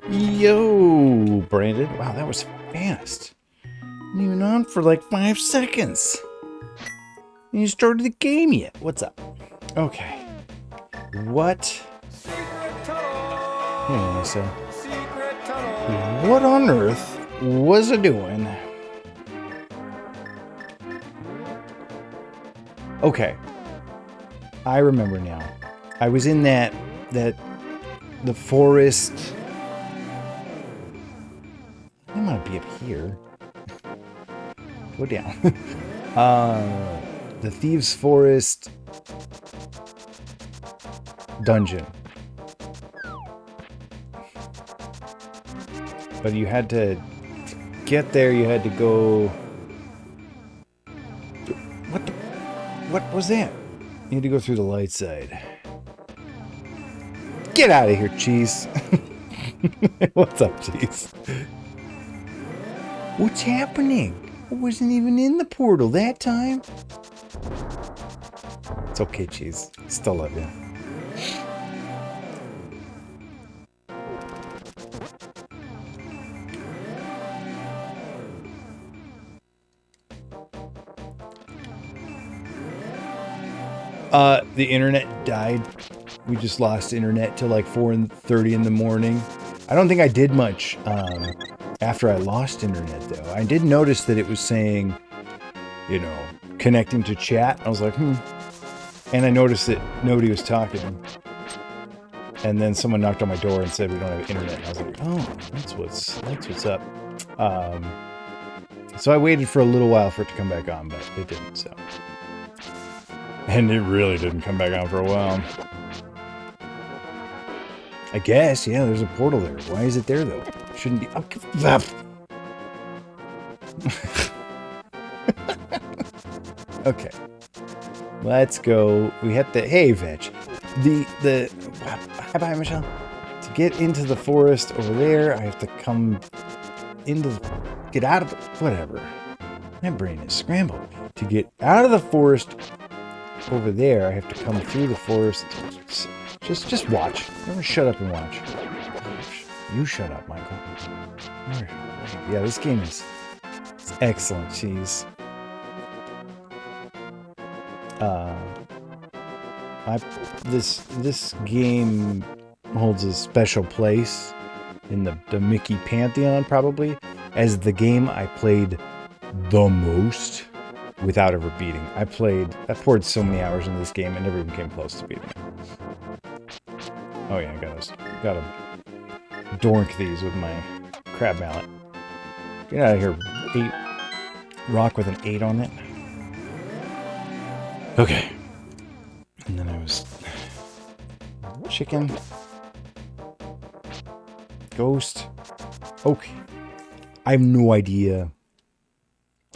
Yo, Brandon. Wow, that was fast. Been even on for like 5 seconds. And you started the game yet. What's up? Okay. What? Yeah, so. What on earth was I doing? Okay. I remember now. I was in the forest. I might be up here. Go down. The Thieves' Forest dungeon. But you had to get there, you had to go... What was that? You had to go through the light side. Get out of here, Cheese. What's up, Cheese? What's happening? I wasn't even in the portal that time. It's okay, Cheese. Still love you. The internet died. We just lost internet till like 4:30 in the morning. I don't think I did much after I lost internet, though. I did notice that it was saying, you know, connecting to chat. I was like, And I noticed that nobody was talking. And then someone knocked on my door and said we don't have internet. And I was like, oh, that's what's up. So I waited for a little while for it to come back on, but it didn't, so. And it really didn't come back on for a while. I guess, yeah, there's a portal there. Why is it there, though? Shouldn't be... Okay. Let's go. We hit the... Hey, Vetch. Bye, Michelle. To get into the forest over there, I have to come into... Get out of the... Whatever. My brain is scrambled. To get out of the forest over there, I have to come through the forest... Just watch. Never shut up and watch. You shut up, Michael. Yeah, this game is excellent, Cheese. This game holds a special place in the Mickey Pantheon, probably, as the game I played the most without ever beating. I poured so many hours into this game and never even came close to beating it. Oh yeah, I gotta dork these with my crab mallet. Get out of here, rock with an 8 on it. Okay. And then I was chicken. Ghost. Okay. I have no idea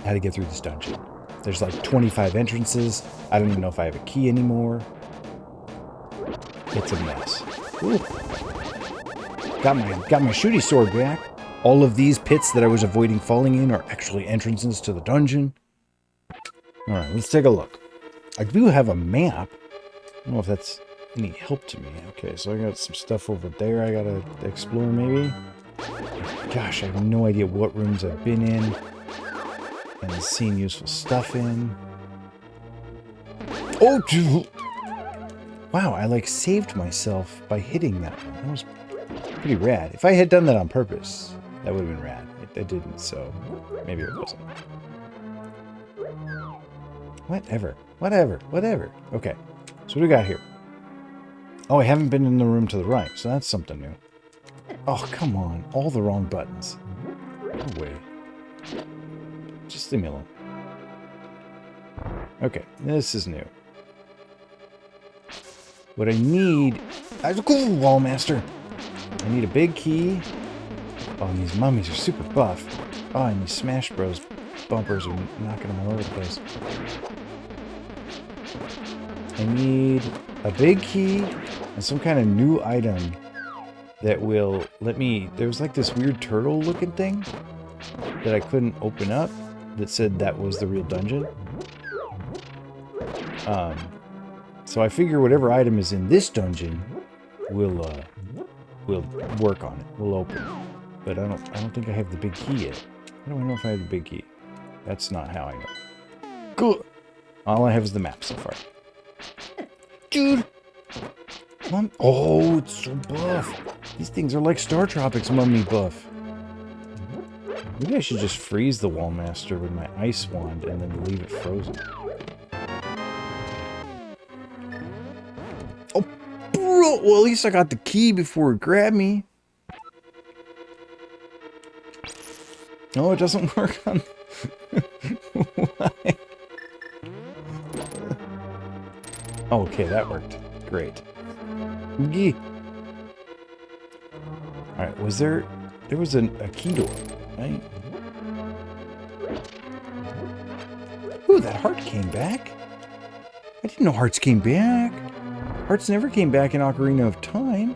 how to get through this dungeon. There's like 25 entrances. I don't even know if I have a key anymore. It's a mess. Ooh. Got my shooty sword back. All of these pits that I was avoiding falling in are actually entrances to the dungeon. Alright, let's take a look. I do have a map. I don't know if that's any help to me. Okay, so I got some stuff over there I gotta explore maybe. Gosh, I have no idea what rooms I've been in and seen useful stuff in. Oh, wow, I like saved myself by hitting that one. That was pretty rad. If I had done that on purpose, that would have been rad. I didn't, so maybe it wasn't. Whatever. Okay, so what do we got here? Oh, I haven't been in the room to the right, so that's something new. Oh, come on. All the wrong buttons. No way. Just leave me alone. Okay, this is new. What I need... Wall Master! I need a big key. Oh, and these mummies are super buff. Oh, and these Smash Bros. Bumpers are knocking them all over the place. I need a big key and some kind of new item that will let me... There was like this weird turtle looking thing that I couldn't open up that said that was the real dungeon. So I figure whatever item is in this dungeon will work on it. We'll open it. But I don't think I have the big key yet. How do I know if I have the big key? That's not how I know. Good. All I have is the map so far. Dude! Mom. Oh, it's so buff. These things are like Star Tropics mummy buff. Maybe I should just freeze the Wall Master with my ice wand and then leave it frozen. Oh, bro! Well, at least I got the key before it grabbed me. No, it doesn't work on... Why? Oh, okay, that worked. Great. Gee. Alright, was there... There was a key door, right? Ooh, that heart came back. I didn't know hearts came back. Hearts never came back in Ocarina of Time.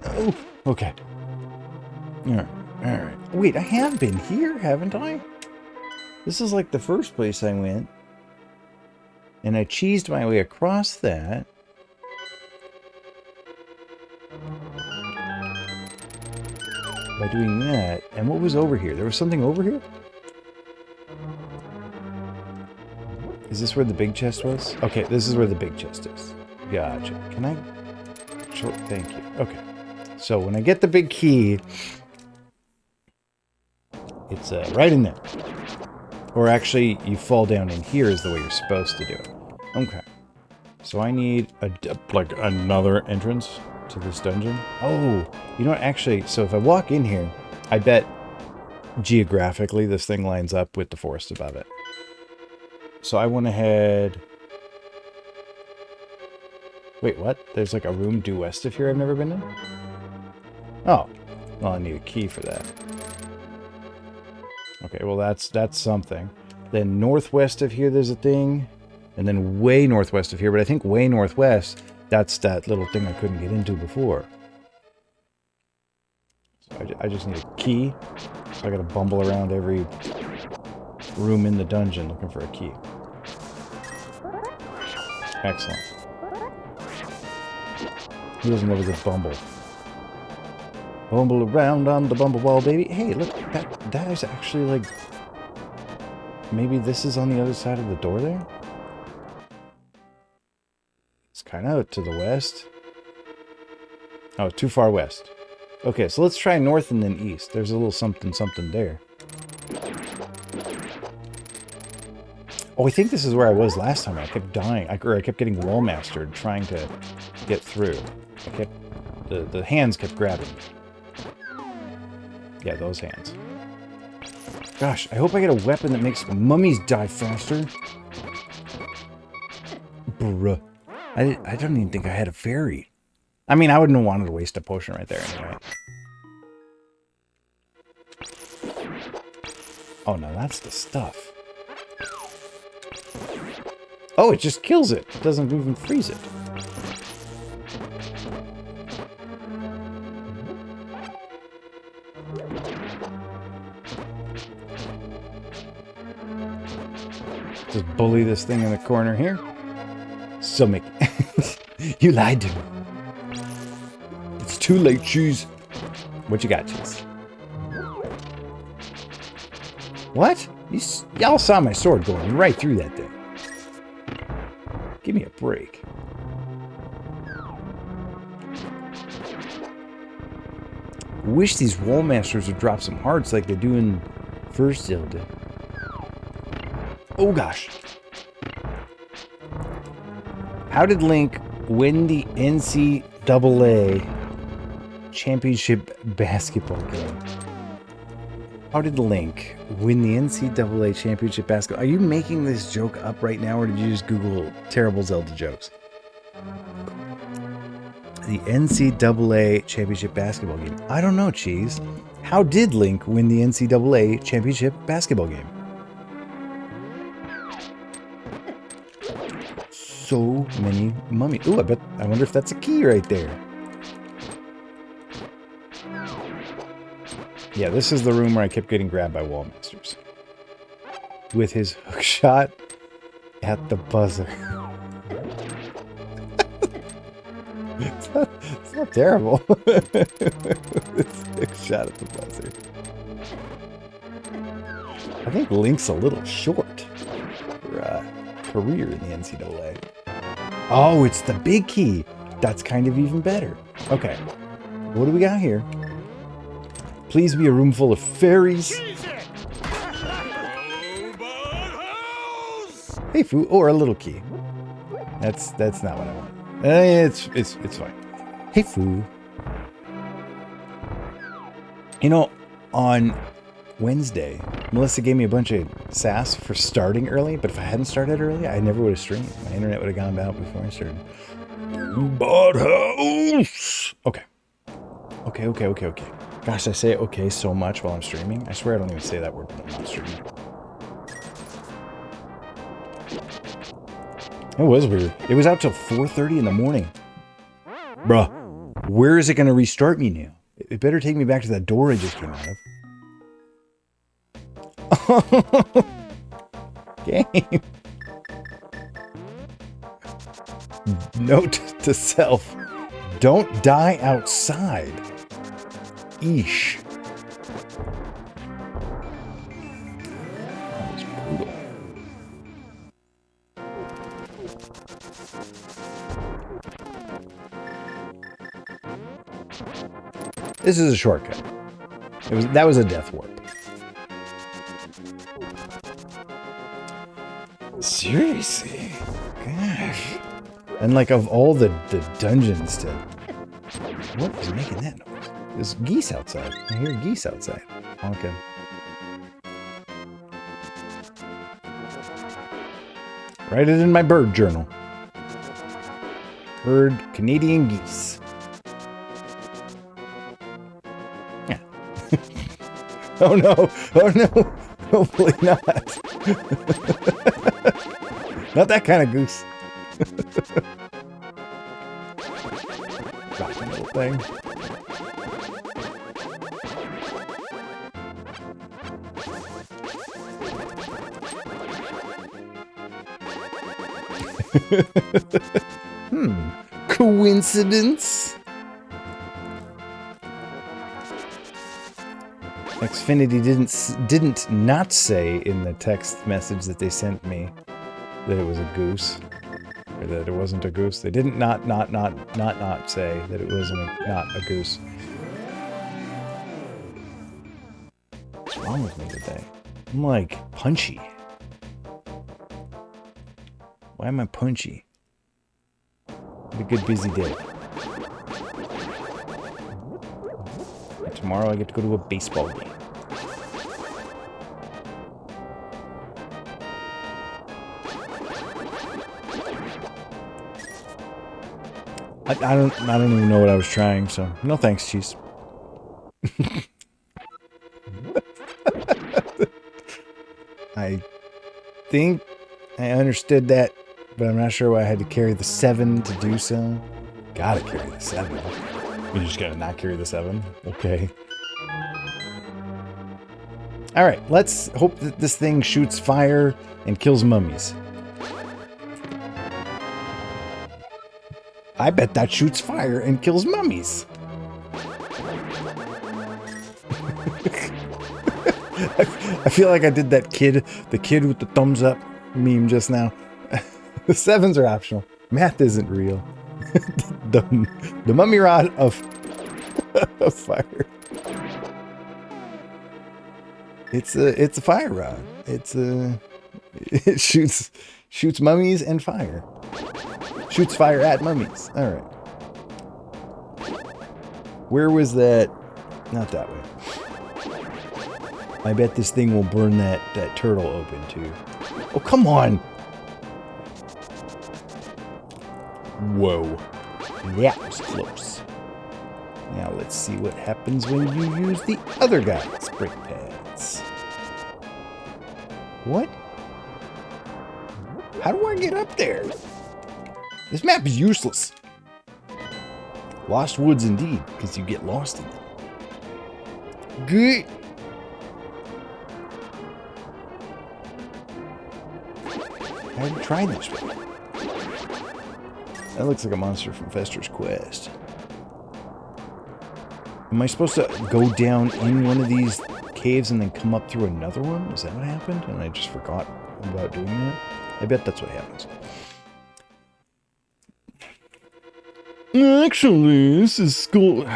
Oh, okay. Alright. Wait, I have been here, haven't I? This is like the first place I went. And I cheesed my way across that. By doing that. And what was over here? There was something over here? Is this where the big chest was? Okay, this is where the big chest is. Gotcha. Can I... Sure, thank you. Okay. So when I get the big key... It's right in there. Or actually, you fall down in here is the way you're supposed to do it. Okay. So I need like another entrance to this dungeon. Oh, you know what? Actually, so if I walk in here, I bet geographically this thing lines up with the forest above it. So I went ahead... Wait, what? There's like a room due west of here I've never been in? Oh. Well, I need a key for that. Okay, well that's something. Then northwest of here there's a thing. And then way northwest of here, but I think way northwest, that's that little thing I couldn't get into before. So I just need a key. So I gotta bumble around every room in the dungeon looking for a key. Excellent. Who doesn't love a good bumble? Bumble around on the bumble wall, baby. Hey, look, that is actually like... Maybe this is on the other side of the door there? It's kind of to the west. Oh, too far west. Okay, so let's try north and then east. There's a little something there. Oh, I think this is where I was last time. I kept dying. I kept getting wall mastered trying to get through. The hands kept grabbing me. Yeah, those hands. Gosh, I hope I get a weapon that makes mummies die faster. Bruh. I don't even think I had a fairy. I mean, I wouldn't have wanted to waste a potion right there anyway. Oh, no, that's the stuff. Oh, it just kills it. It doesn't even freeze it. Just bully this thing in the corner here. So make... You lied to me. It's too late, Cheese. What you got, Cheese? What? Y'all saw my sword going right through that thing. Give me a break. Wish these wall masters would drop some hearts like they do in first Zelda. Oh gosh. How did Link win the NCAA championship basketball game? How did Link win the NCAA championship basketball? Are you making this joke up right now, or did you just Google terrible Zelda jokes? The NCAA championship basketball game. I don't know, Cheese. How did Link win the NCAA championship basketball game? So many mummies. Ooh, I wonder if that's a key right there. Yeah, this is the room where I kept getting grabbed by Wall Masters. With his hook shot at the buzzer. It's not terrible. This hook shot at the buzzer. I think Link's a little short for a career in the NCAA. Oh, it's the big key. That's kind of even better. Okay. What do we got here? Please be a room full of fairies. Hey, Foo. Or a little key. That's not what I want. It's fine. Hey, Foo. You know, on Wednesday, Melissa gave me a bunch of sass for starting early, but if I hadn't started early, I never would have streamed. My internet would have gone out before I started. Bud house. Okay. Okay. Gosh, I say okay so much while I'm streaming. I swear I don't even say that word when I'm not streaming. It was weird. It was out till 4:30 in the morning. Bruh, where is it going to restart me now? It better take me back to that door I just came out of. Game. Note to self. Don't die outside. Eesh. That was brutal. This is a shortcut. That was a death warp. Seriously? Gosh. And like of all the dungeons to... What is making that noise? There's geese outside. I hear geese outside. Okay. Write it in my bird journal. Heard Canadian geese. Yeah. Oh no! Oh no! Hopefully not. Not that kind of goose. Drop the little thing. Coincidence? Xfinity didn't not say in the text message that they sent me that it was a goose, or that it wasn't a goose. They didn't not say that it wasn't not a goose. What's wrong with me today? I'm like punchy. Why am I punchy? Had a good busy day. And tomorrow I get to go to a baseball game. I don't even know what I was trying, so no thanks, cheese. I think I understood that, but I'm not sure why I had to carry the 7 to do so. Gotta carry the 7. You just gotta not carry the 7? Okay. Alright, let's hope that this thing shoots fire and kills mummies. I bet that shoots fire and kills mummies. I feel like I did that the kid with the thumbs up meme just now. The 7s are optional. Math isn't real. the mummy rod of fire. It's a fire rod. It shoots mummies and fire. Shoots fire at mummies. All right. Where was that? Not that way. I bet this thing will burn that turtle open too. Oh, come on. Whoa. That was close. Now let's see what happens when you use the other guy's brake pads. What? How do I get up there? This map is useless. Lost woods indeed, because you get lost in them. Good. I haven't tried this one. That looks like a monster from Fester's Quest. Am I supposed to go down in one of these caves and then come up through another one? Is that what happened? And I just forgot about doing that? I bet that's what happens. Actually, this is school.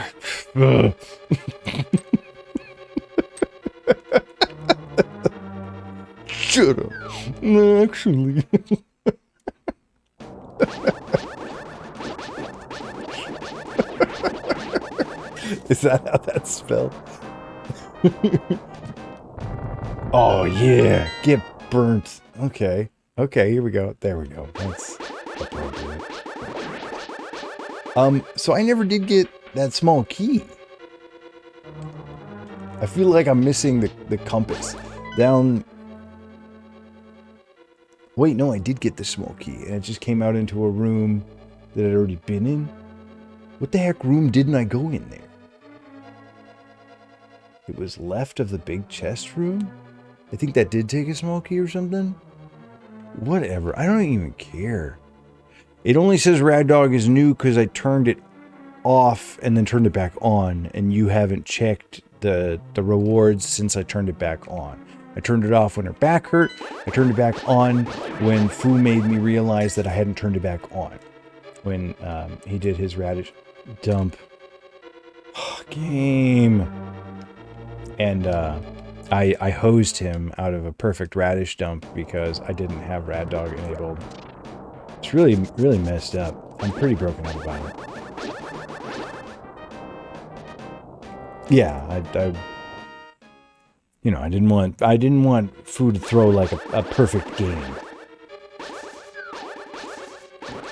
Shut up. Actually. Is that how that's spelled? Oh, yeah. Get burnt. Okay. Okay, here we go. There we go. That's appropriate. So I never did get that small key. I feel like I'm missing the compass. Down... Wait, no, I did get the small key. And it just came out into a room that I'd already been in. What the heck room didn't I go in there? It was left of the big chest room? I think that did take a small key or something. Whatever. I don't even care. It only says Rad Dog is new because I turned it off and then turned it back on. And you haven't checked the rewards since I turned it back on. I turned it off when her back hurt. I turned it back on when Fu made me realize that I hadn't turned it back on. When he did his radish dump. Game. And I hosed him out of a perfect radish dump because I didn't have Rad Dog enabled. It's really, really messed up. I'm pretty broken up about it. Yeah, I you know, I didn't want Fu to throw like a perfect game.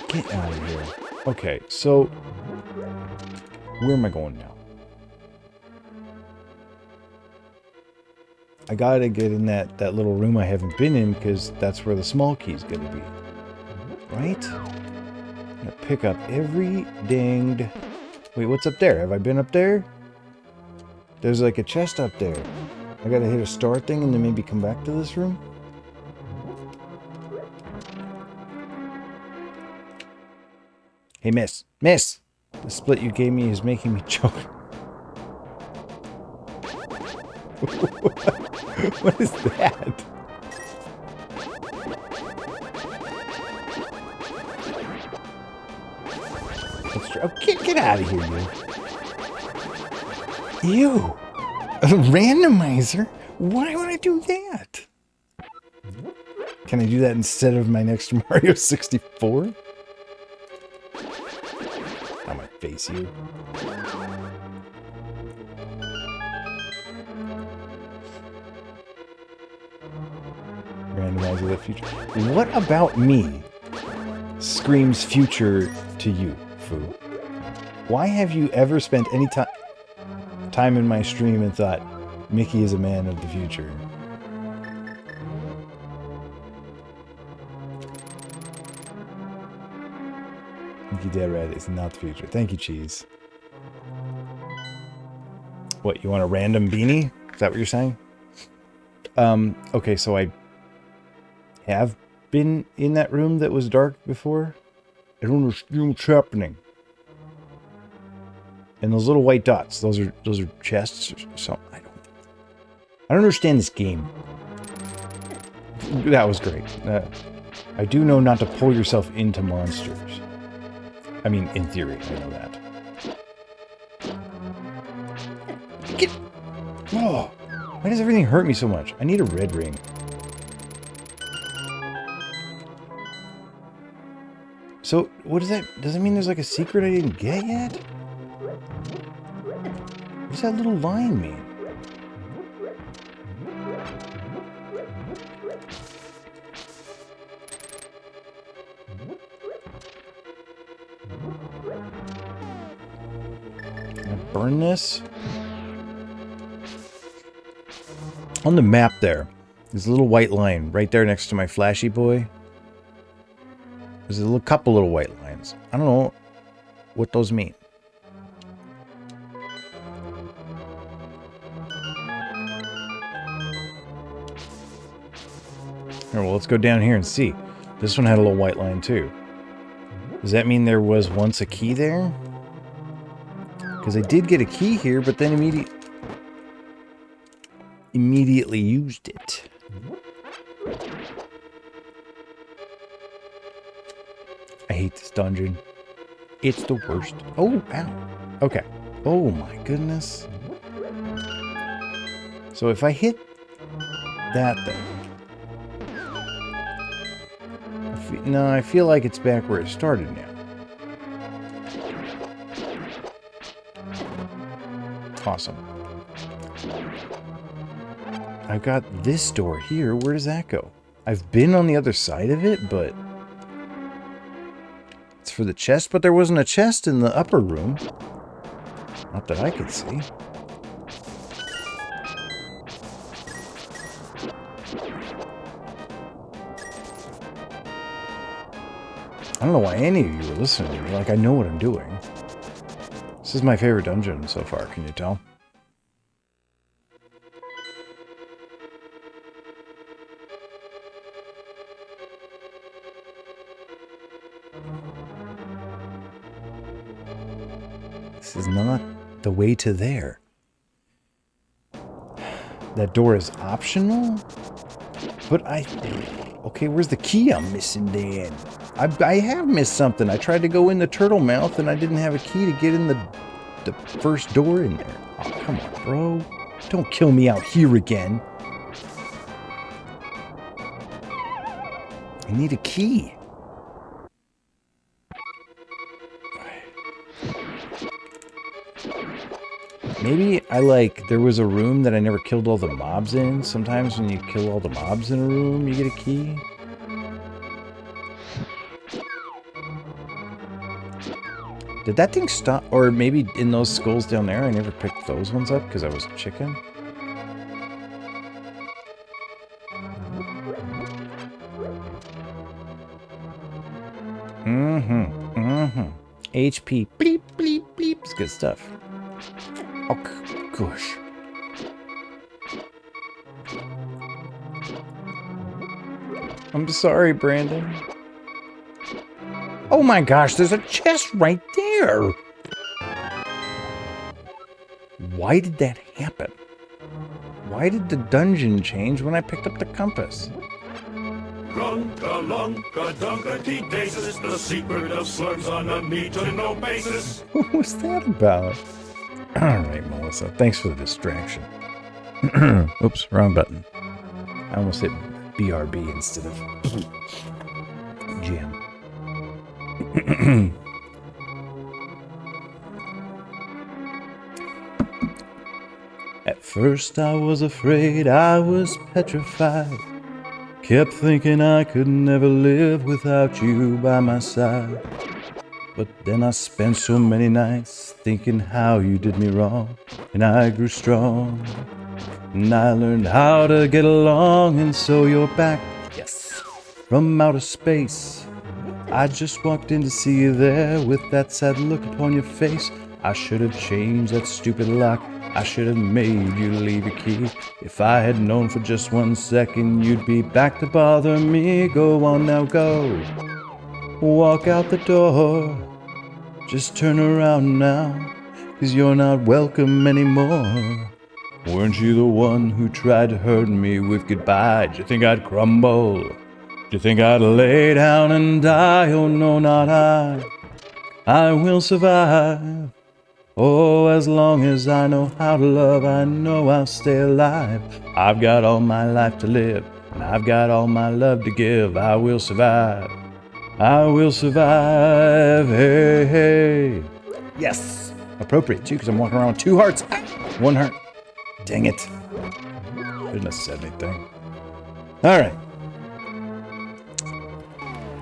Get out of here. Okay, so where am I going now? I gotta get in that little room I haven't been in because that's where the small key's gonna be. Right? I'm gonna pick up every danged... Wait, what's up there? Have I been up there? There's like a chest up there. I gotta hit a start thing and then maybe come back to this room? Hey, miss. Miss! The split you gave me is making me choke. What is that? That's true. Oh, get out of here, you. Ew. A randomizer? Why would I do that? Can I do that instead of my next Mario 64? I might face you. Randomizer the future. What about me screams future to you, Fu? Why have you ever spent any time in my stream and thought Mickey is a man of the future? Mickey Dead Red is not the future. Thank you, Cheese. What, you want a random beanie? Is that what you're saying? Okay, so I have been in that room that was dark before. I don't understand what's happening. And those little white dots, those are chests or something. I don't understand this game. That was great. I do know not to pull yourself into monsters. I mean, in theory, I know that. Oh, why does everything hurt me so much? I need a red ring. So, what does that... Does it mean there's like a secret I didn't get yet? What does that little line mean? burn this? On the map there, there's a little white line right there next to my flashy boy. There's a couple little white lines. I don't know what those mean. Here, well, let's go down here and see. This one had a little white line too. Does that mean there was once a key there? Because I did get a key here, but then immediately used it. I hate this dungeon. It's the worst. Oh, ow. Okay. Oh my goodness. So if I hit that thing. No, I feel like it's back where it started now. Awesome. I've got this door here. Where does that go? I've been on the other side of it, but it's for the chest, but there wasn't a chest in the upper room. Not that I could see. I don't know why any of you are listening to me. Like, I know what I'm doing. This is my favorite dungeon so far, can you tell? This is not the way to there. That door is optional? But okay, where's the key I'm missing then? I have missed something. I tried to go in the turtle mouth and I didn't have a key to get in the first door in there. Oh, come on, bro. Don't kill me out here again. I need a key. Maybe there was a room that I never killed all the mobs in. Sometimes when you kill all the mobs in a room, you get a key. Did that thing stop? Or maybe in those skulls down there, I never picked those ones up because I was chicken. HP. Bleep, bleep, bleep. It's good stuff. Oh, gosh. I'm sorry, Brandon. Oh my gosh, there's a chest right there. Why did that happen? Why did the dungeon change when I picked up the compass? Grunka-lunka-dunka-dee-dasis, the secret of slurps on a need-to-know basis. What was that about? Alright, Melissa, thanks for the distraction. Oops, wrong button. I almost hit BRB instead of jam. At first I was afraid, I was petrified. Kept thinking I could never live without you by my side. But then I spent so many nights thinking how you did me wrong. And I grew strong. And I learned how to get along. And so you're back, yes, from outer space. I just walked in to see you there with that sad look upon your face. I should have changed that stupid lock. I should have made you leave your key. If I had known for just 1 second you'd be back to bother me. Go on now, go. Walk out the door. Just turn around now, 'cause you're not welcome anymore. Weren't you the one who tried to hurt me with goodbye? Did you think I'd crumble? Do you think I'd lay down and die? Oh no, not I will survive. Oh, as long as I know how to love, I know I'll stay alive. I've got all my life to live, and I've got all my love to give. I will survive. I will survive. Hey, hey. Yes. Appropriate, too, because I'm walking around with 2 hearts. 1 heart. Dang it. Shouldn't have said anything. All right.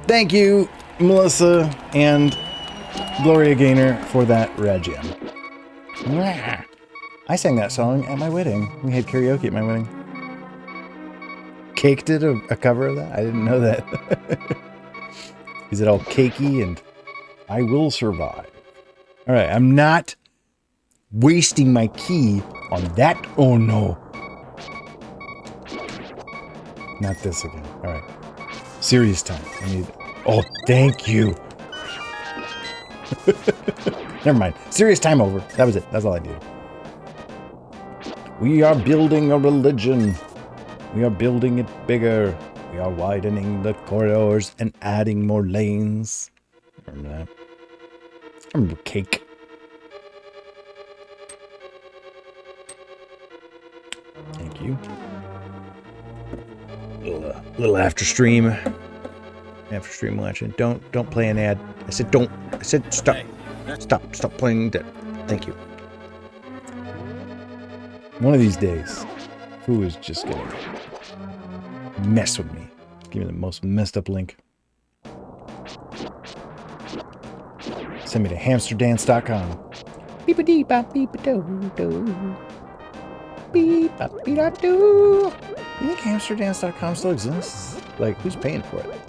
Thank you, Melissa and Gloria Gaynor, for that rad jam. Mwah. I sang that song at my wedding. We had karaoke at my wedding. Cake did a cover of that? I didn't know that. Is it all cakey and I will survive? All right, I'm not wasting my key on that. Oh, no. Not this again. All right. Serious time. I need... Oh, thank you. Never mind. Serious time over. That was it. That's all I needed. We are building a religion. We are building it bigger. We are widening the corridors and adding more lanes. Remember that? I remember cake. Thank you. Little after stream. After stream watching. Don't play an ad. I said don't. I said stop. Stop playing that. Thank you. One of these days, who is just gonna mess with me? Give me the most messed up link. Send me to hamsterdance.com. Beep-a-dee-bop-beep-a-doo-doo. Beep-a-beep-a-doo. You think hamsterdance.com still exists? Like, who's paying for it?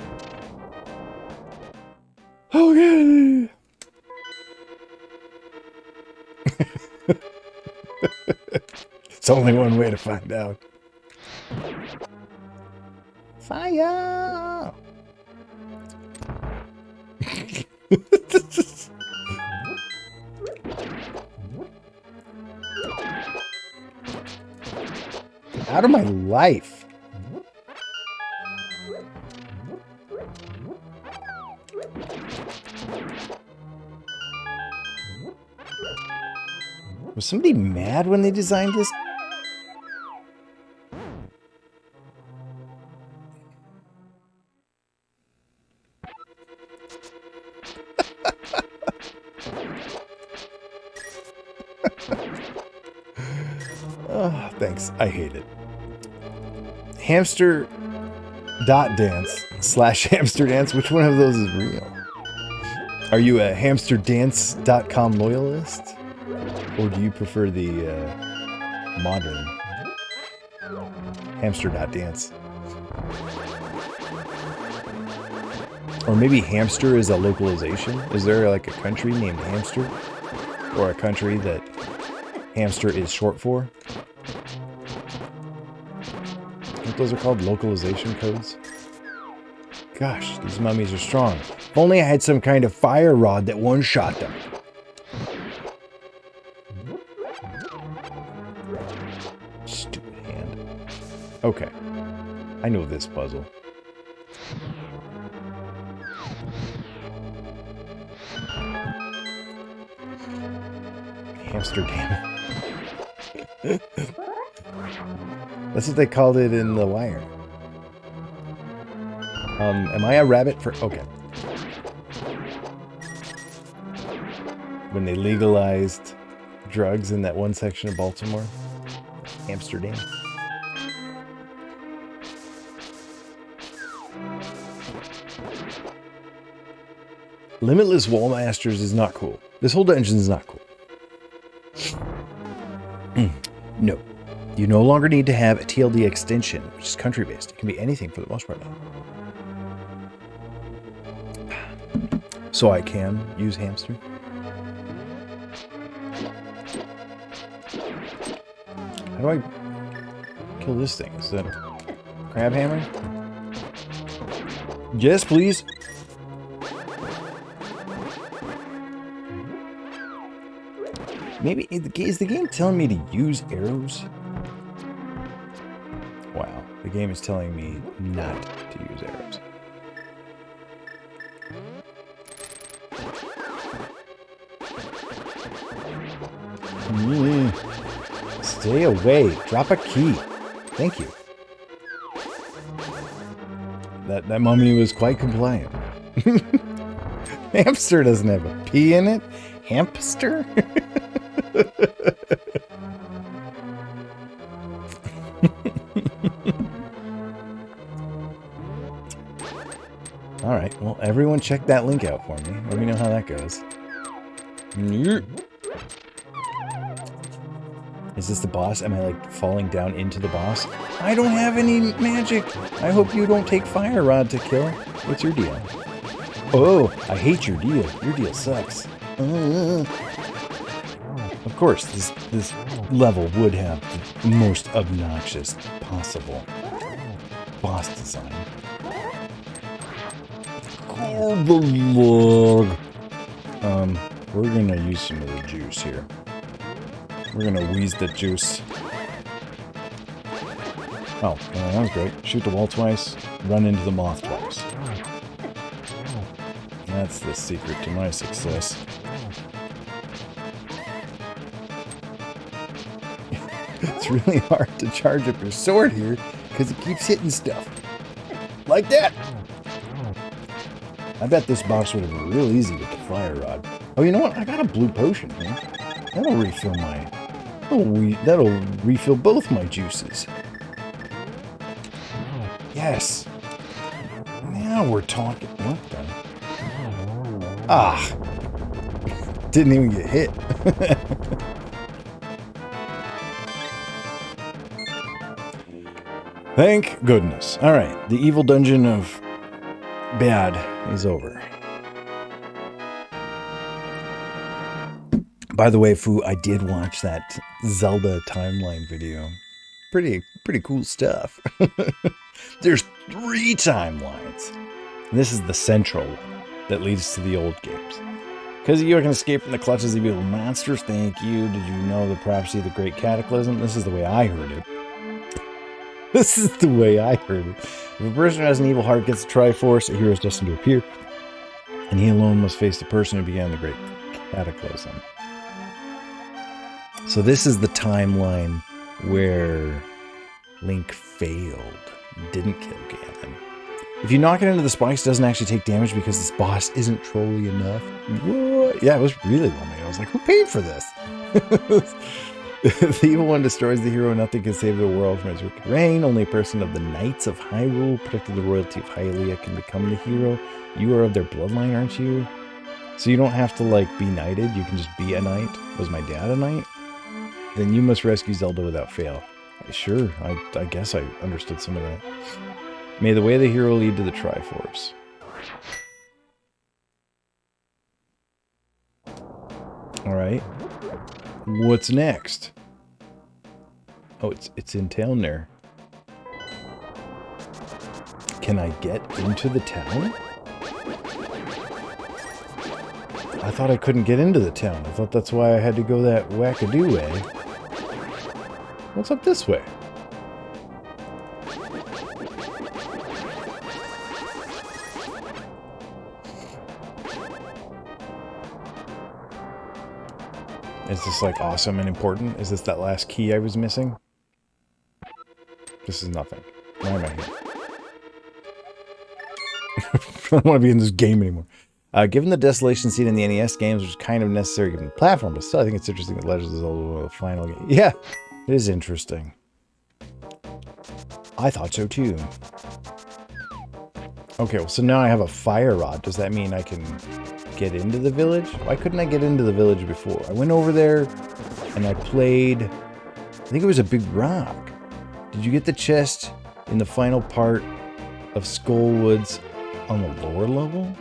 Okay. It's only one way to find out. Fire! Out of my life. Was somebody mad when they designed this? Oh, thanks. I hate it. Hamster.dance/hamsterdance. Which one of those is real? Are you a hamsterdance.com loyalist? Or do you prefer the modern hamster.dance? Or maybe hamster is a localization? Is there like a country named Hamster? Or a country that hamster is short for? I think those are called localization codes. Gosh, these mummies are strong. If only I had some kind of fire rod that one-shot them. Stupid hand. Okay. I know this puzzle. Amsterdam. That's what they called it in The Wire. Am I a rabbit for... Okay. When they legalized drugs in that one section of Baltimore. Amsterdam. Limitless Wall Masters is not cool. This whole dungeon is not cool. No. You no longer need to have a TLD extension, which is country-based. It can be anything for the most part now. So I can use hamster. How do I kill this thing? Is that a crab hammer? Yes, please. Maybe is the game telling me to use arrows? Wow, the game is telling me not to use arrows. Stay away. Drop a key. Thank you. That mummy was quite compliant. Hamster doesn't have a P in it. Hamster? Alright, well, everyone check that link out for me. Let me know how that goes. Is this the boss? Am I like falling down into the boss? I don't have any magic. I hope you don't take fire rod to kill. What's your deal? Oh, I hate your deal. Your deal sucks. Of course, this level would have the most obnoxious possible boss design. Oh, the log. We're gonna use some of the juice here. We're gonna wheeze the juice. Oh, that was great. Shoot the wall twice, run into the moth twice. That's the secret to my success. It's really hard to charge up your sword here because it keeps hitting stuff. Like that! I bet this boss would have been real easy with the fire rod. Oh, you know what? I got a blue potion here. That'll refill my... that'll refill both my juices. Yes! Now we're talking... What the... Ah! Didn't even get hit. Thank goodness. Alright, the evil dungeon of bad is over. By the way, Fu, I did watch that Zelda timeline video. Pretty cool stuff. There's 3 timelines. And this is the central one that leads to the old games. Because you can escape from the clutches of evil monsters. Thank you. Did you know the prophecy of the Great Cataclysm? This is the way I heard it. This is the way I heard it. If a person who has an evil heart gets the Triforce, a hero is destined to appear. And he alone must face the person who began the Great Cataclysm. So this is the timeline where Link failed. Didn't kill Ganon. If you knock it into the spikes, it doesn't actually take damage because this boss isn't trolly enough. What? Yeah, it was really well made. I was like, who paid for this? The evil one destroys the hero. Nothing can save the world from his wicked reign. Only a person of the Knights of Hyrule, protecting the royalty of Hylia, can become the hero. You are of their bloodline, aren't you? So you don't have to, like, be knighted. You can just be a knight. Was my dad a knight? Then you must rescue Zelda without fail. Sure, I guess I understood some of that. May the way of the hero lead to the Triforce. Alright. What's next? Oh, it's in town there. Can I get into the town? I thought I couldn't get into the town. I thought that's why I had to go that wackadoo way. What's up this way? Is this like awesome and important? Is this that last key I was missing? This is nothing. Why am I here? I don't want to be in this game anymore. Given the desolation scene in the NES games, which is kind of necessary given the platform, but still I think it's interesting that Legend of Zelda was the final game. Yeah, it is interesting. I thought so too. Okay, well, so now I have a fire rod. Does that mean I can get into the village? Why couldn't I get into the village before? I went over there and I played... I think it was a big rock. Did you get the chest in the final part of Skullwoods on the lower level?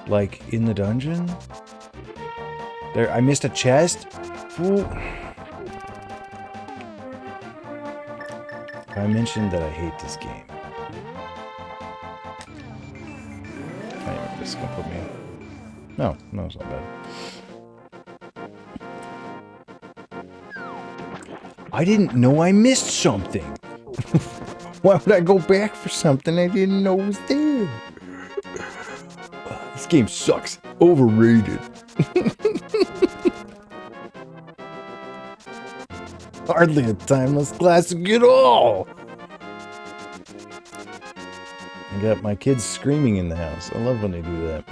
Like, in the dungeon? There, I missed a chest? Fool. I mentioned that I hate this game. Anyway, this is gonna put me... No, it's not bad. I didn't know I missed something. Why would I go back for something I didn't know was there? This game sucks. Overrated. Hardly a timeless classic at all. I got my kids screaming in the house. I love when they do that.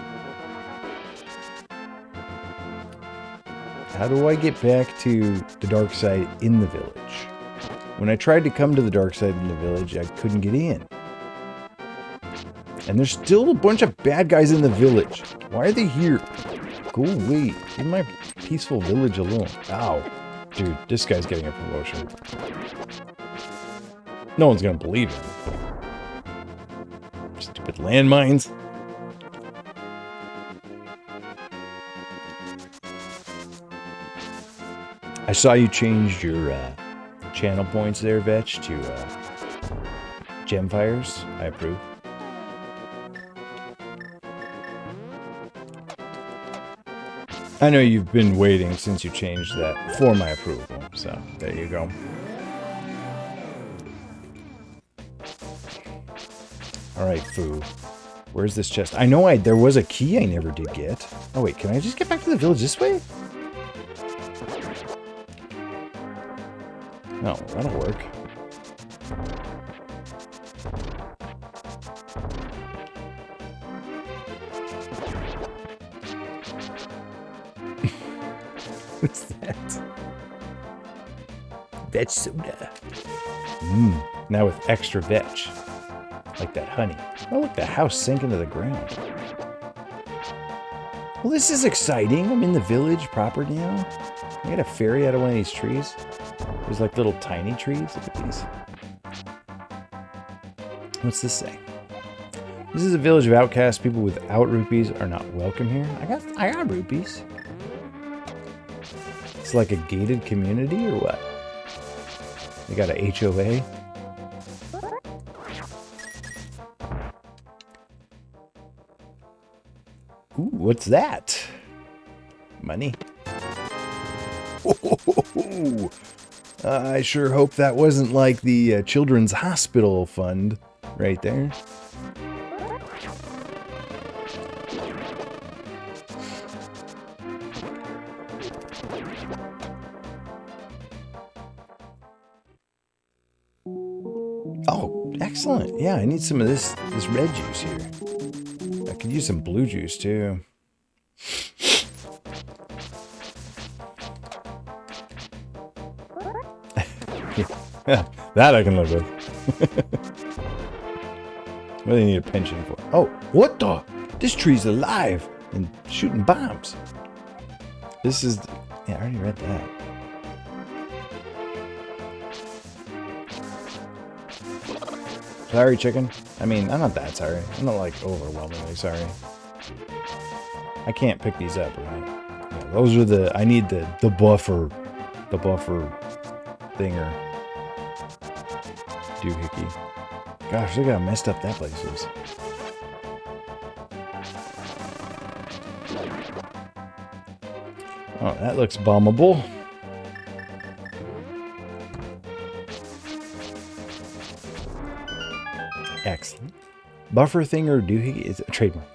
How do I get back to the dark side in the village? When I tried to come to the dark side in the village, I couldn't get in. And there's still a bunch of bad guys in the village. Why are they here? Go away. Leave my peaceful village alone. Ow. Dude, this guy's getting a promotion. No one's gonna believe him. Stupid landmines. I saw you changed your channel points there, Vetch, to gem fires. I approve. I know you've been waiting since you changed that for my approval, so there you go. Alright, Foo. Where's this chest? I know there was a key I never did get. Oh wait, can I just get back to the village this way? No, that'll work. What's that? Vetch soda. Now with extra vetch. Like that honey. Oh, look, the house sank into the ground. Well, this is exciting. I'm in the village proper now. I got a fairy out of one of these trees. There's like little tiny trees. Look at these. What's this say? This is a village of outcasts. People without rupees are not welcome here. I got rupees. It's like a gated community or what? They got a HOA? Ooh, what's that? Money. I sure hope that wasn't like the Children's Hospital Fund right there. Oh, excellent. Yeah, I need some of this red juice here. I could use some blue juice too. Yeah, that I can live with. What do they need a pension for? Oh, what the? This tree's alive and shooting bombs. This is... Yeah, I already read that. Sorry, chicken. I mean, I'm not that sorry. I'm not, like, overwhelmingly sorry. I can't pick these up, right? Yeah, those are the... I need the buffer... The buffer... thinger. Doohickey. Gosh, look how messed up that place is. Oh, that looks bombable. Excellent. Buffer thing or doohickey is a trademark.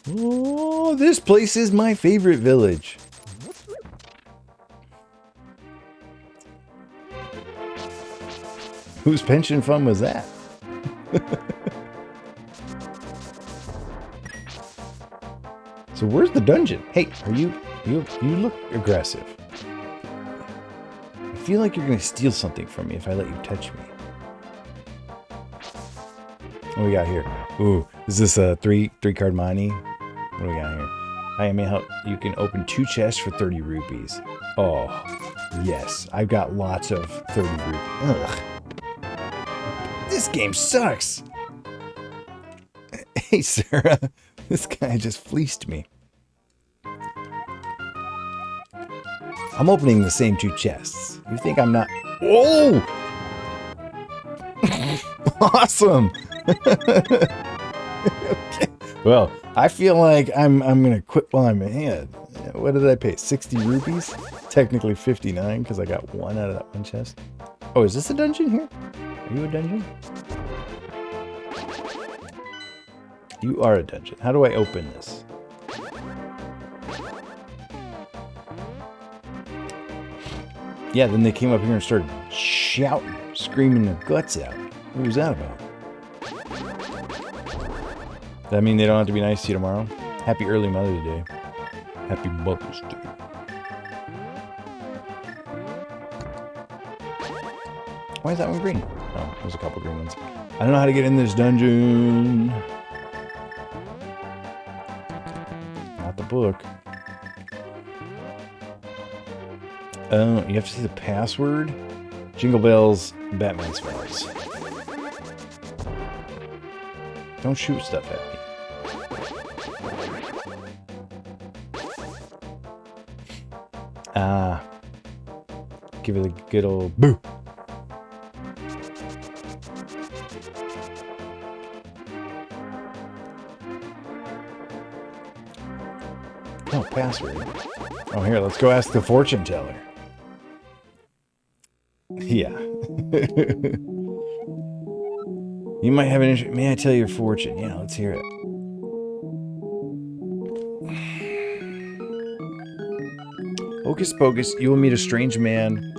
Oh, this place is my favorite village. Whose pension fund was that? So where's the dungeon? Hey, are you look aggressive. I feel like you're gonna steal something from me if I let you touch me. What do we got here? Ooh, is this a three card money? What do we got here? I may help. You can open 2 chests for 30 rupees. Oh, yes. I've got lots of 30 rupees. Ugh. This game sucks. Hey, Sarah. This guy just fleeced me. I'm opening the same 2 chests. You think I'm not... Whoa! Awesome! Okay. Well, I feel like I'm gonna quit while I'm ahead. What did I pay? 60 rupees? Technically 59 because I got 1 out of that 1 chest. Oh, is this a dungeon here? Are you a dungeon? You are a dungeon. How do I open this? Yeah, then they came up here and started shouting, screaming their guts out. What was that about? Does that mean they don't have to be nice to you tomorrow? Happy early Mother's Day. Happy Mother's Day. Why is that one green? Oh, there's a couple green ones. I don't know how to get in this dungeon. book. Oh, you have to see the password? Jingle bells, Batman smells. Don't shoot stuff at me. Ah. Give it a good old boo. Oh, password. Oh, here, let's go ask the fortune teller. Yeah. You might have an interest. May I tell your fortune? Yeah, let's hear it. Hocus pocus, you will meet a strange man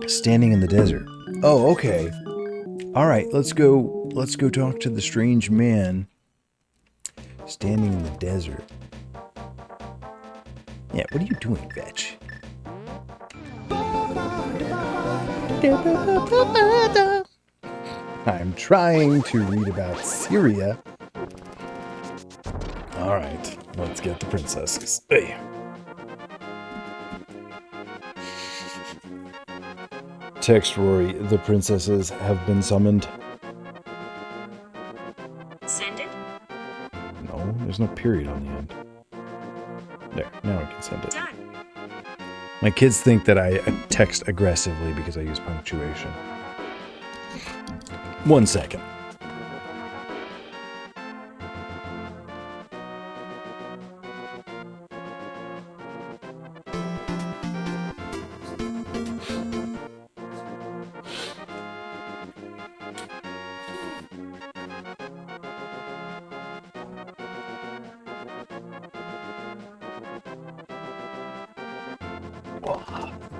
standing in the desert. Oh, okay. All right, let's go talk to the strange man standing in the desert. Yeah, what are you doing, Vetch? I'm trying to read about Syria. All right, let's get the princesses. Hey. Text Rory, the princesses have been summoned. Send it? No, there's no period on the end. There, now I can send it. Done. My kids think that I text aggressively because I use punctuation. 1 second.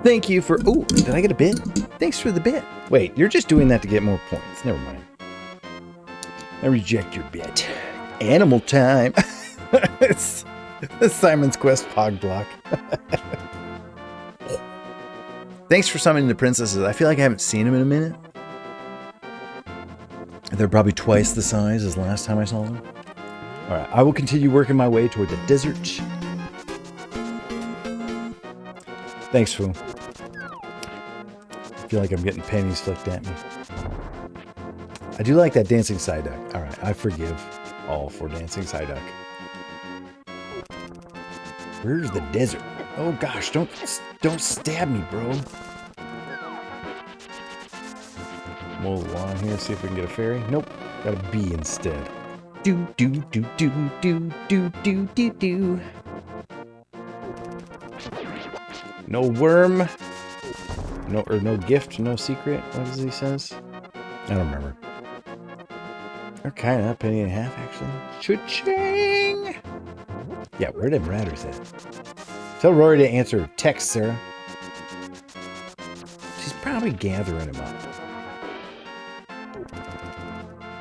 Thank you for... Oh, did I get a bit? Thanks for the bit. Wait, you're just doing that to get more points. Never mind. I reject your bit. Animal time. It's Simon's Quest Pog Block. Thanks for summoning the princesses. I feel like I haven't seen them in a minute. They're probably twice the size as last time I saw them. Alright, I will continue working my way toward the desert. Thanks, Foo. I feel like I'm getting panties flicked at me. I do like that dancing Psyduck. Alright, I forgive all for dancing Psyduck. Where's the desert? Oh gosh, don't stab me, bro. Mow the lawn here, see if we can get a fairy. Nope, got a bee instead. Do do do do do do do do do. No worm. No gift, no secret. What does he says? I don't remember. Okay, that penny and a half actually. Cha-ching! Yeah, where did Ratters at? Tell Rory to answer text, Sarah. She's probably gathering him up.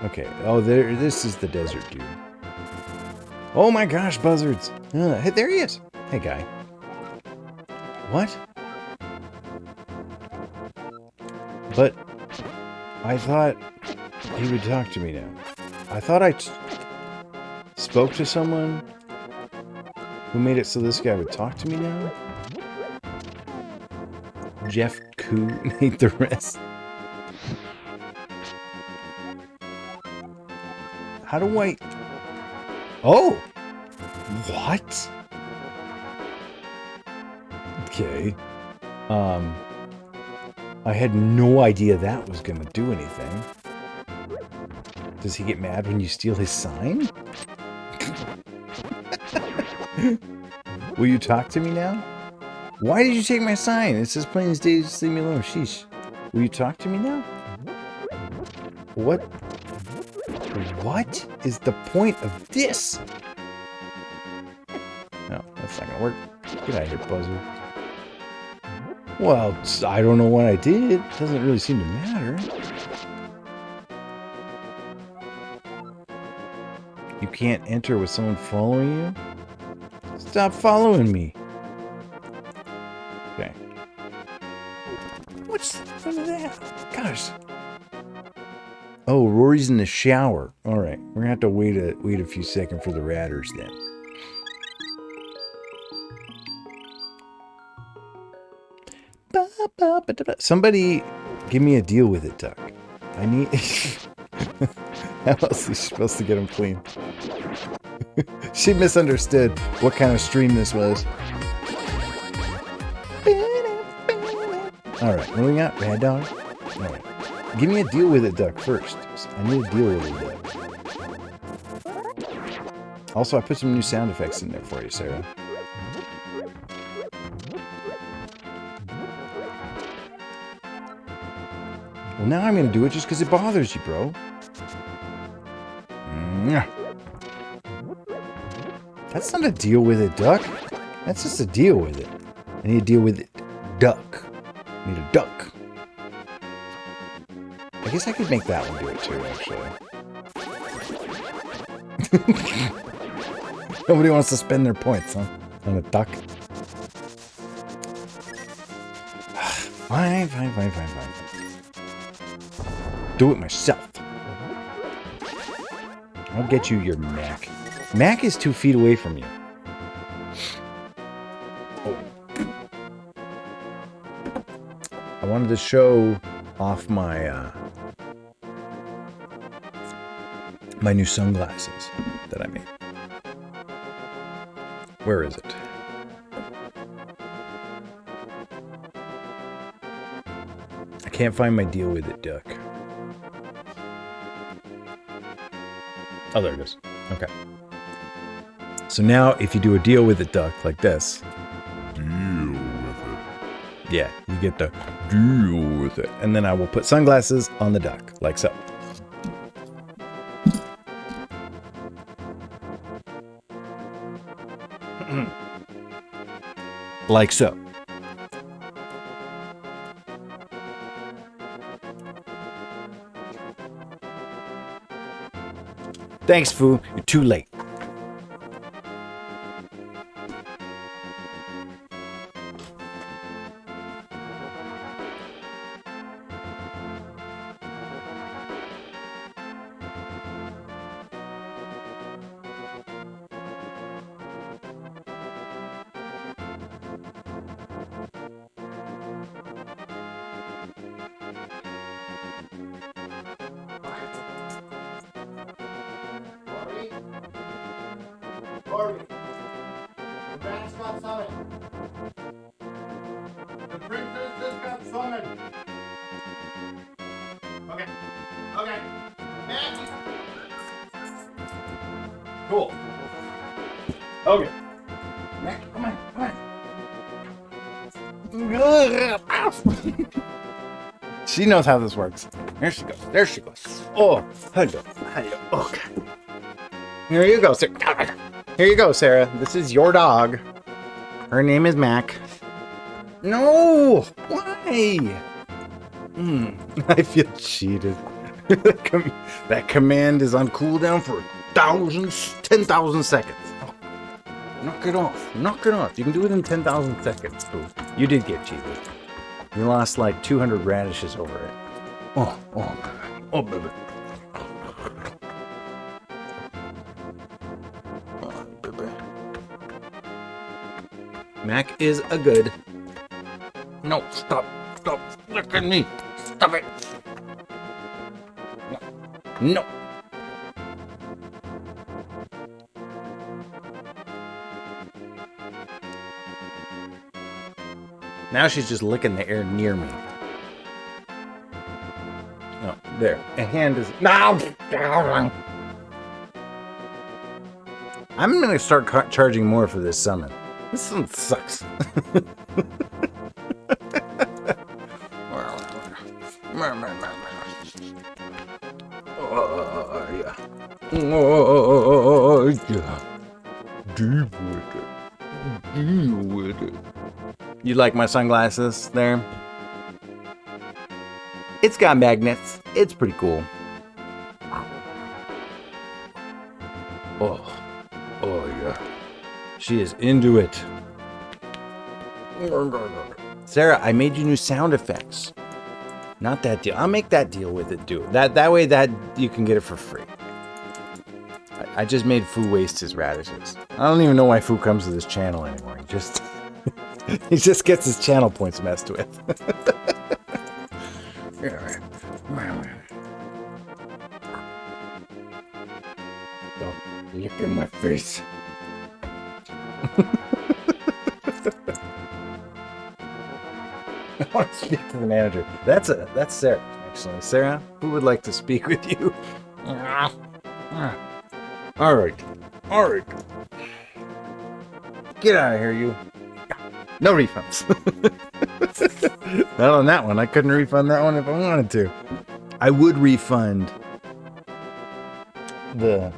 Okay. Oh, this is the desert dude. Oh my gosh, buzzards! Hey, there he is. Hey, guy. What? But I thought he would talk to me now. I thought I spoke to someone who made it so this guy would talk to me now. Jeff Koo made the rest. How do I... Oh! What? Okay. I had no idea that was going to do anything. Does he get mad when you steal his sign? Will you talk to me now? Why did you take my sign? It says plain as day, just leave me alone. Sheesh. Will you talk to me now? What? What is the point of this? No, that's not gonna work. Get out of here, buzzard. Well, I don't know what I did. It doesn't really seem to matter. You can't enter with someone following you? Stop following me. Okay. What's the fun of that? Gosh. Oh, Rory's in the shower. All right, we're gonna have to wait a few seconds for the ratters then. Somebody give me a deal with it, Duck. I need... How else is she supposed to get them clean? She misunderstood what kind of stream this was. Alright, what do we got? Bad dog? Alright. Give me a deal with it, Duck, first. I need a deal with it, Duck. Also, I put some new sound effects in there for you, Sarah. Well, now I'm going to do it just because it bothers you, bro. That's not a deal with it, Duck. That's just a deal with it. I need a deal with it, Duck. I need a duck. I guess I could make that one do it too, actually. Nobody wants to spend their points, huh? On a duck. Fine. Do it myself. I'll get you your Mac. Mac is 2 feet away from you. Oh. I wanted to show off my my new sunglasses that I made. Where is it? I can't find my deal with it, Duck. Oh, there it is. Okay. So now, if you do a deal with it, Duck, like this. Deal with it. Yeah, you get the deal with it. And then I will put sunglasses on the duck, like so. Like so. Thanks, Foo. You're too late. Rory, the bat's got summoned. The princess just got summoned. Okay. Maggie. Cool. Okay. Mac, come on. She knows how this works. There she goes. Oh, hello. Okay. Here you go, Sarah. Here you go, Sarah. This is your dog. Her name is Mac. No! Why? I feel cheated. That command is on cooldown for 10,000 seconds. Oh, knock it off. You can do it in 10,000 seconds. Ooh, you did get cheated. You lost like 200 radishes over it. Oh, baby. Mac is a good. No, stop. Look at me. Stop it. No. Now she's just licking the air near me. Oh, there. A hand is. No! I'm going to start charging more for this summon. This one sucks. Yeah. Deal with it. You like my sunglasses there? It's got magnets. It's pretty cool. Oh yeah. She is into it. Sarah, I made you new sound effects. Not that deal. I'll make that deal with it, dude. That way that you can get it for free. I just made Fu waste his radishes. I don't even know why Fu comes to this channel anymore. He just gets his channel points messed with. Don't look in my face. I want to speak to the manager. That's Sarah, actually. Sarah, who would like to speak with you? All right. Get out of here, you. No refunds. Not on that one. I couldn't refund that one if I wanted to. I would refund the...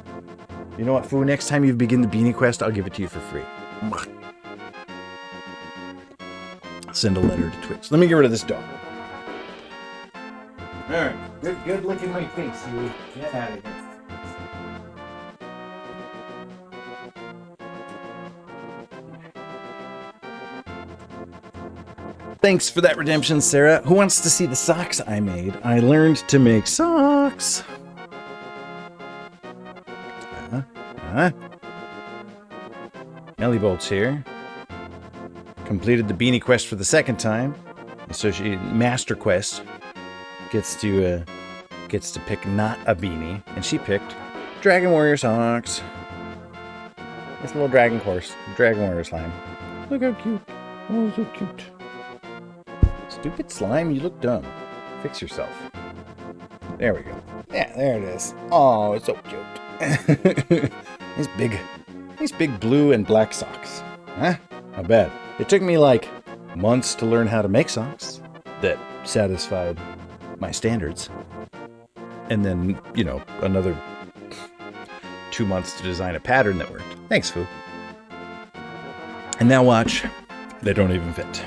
You know what, Fu? Next time you begin the beanie quest, I'll give it to you for free. Send a letter to Twitch. Let me get rid of this dog. Alright. Good licking my face, you. Get out of here. Thanks for that redemption, Sarah. Who wants to see the socks I made? I learned to make socks. Nelly Bolt's here. Completed the beanie quest for the second time. So she master quest gets to pick not a beanie, and she picked Dragon Warrior socks. It's a little Dragon Warrior slime. Look how cute. Oh, so cute. Stupid slime, you look dumb. Fix yourself. There we go. Yeah, there it is. Oh, it's so cute. These big blue and black socks. Huh? Not bad. It took me like months to learn how to make socks that satisfied my standards. And then, you know, another 2 months to design a pattern that worked. Thanks, Fu. And now watch, they don't even fit.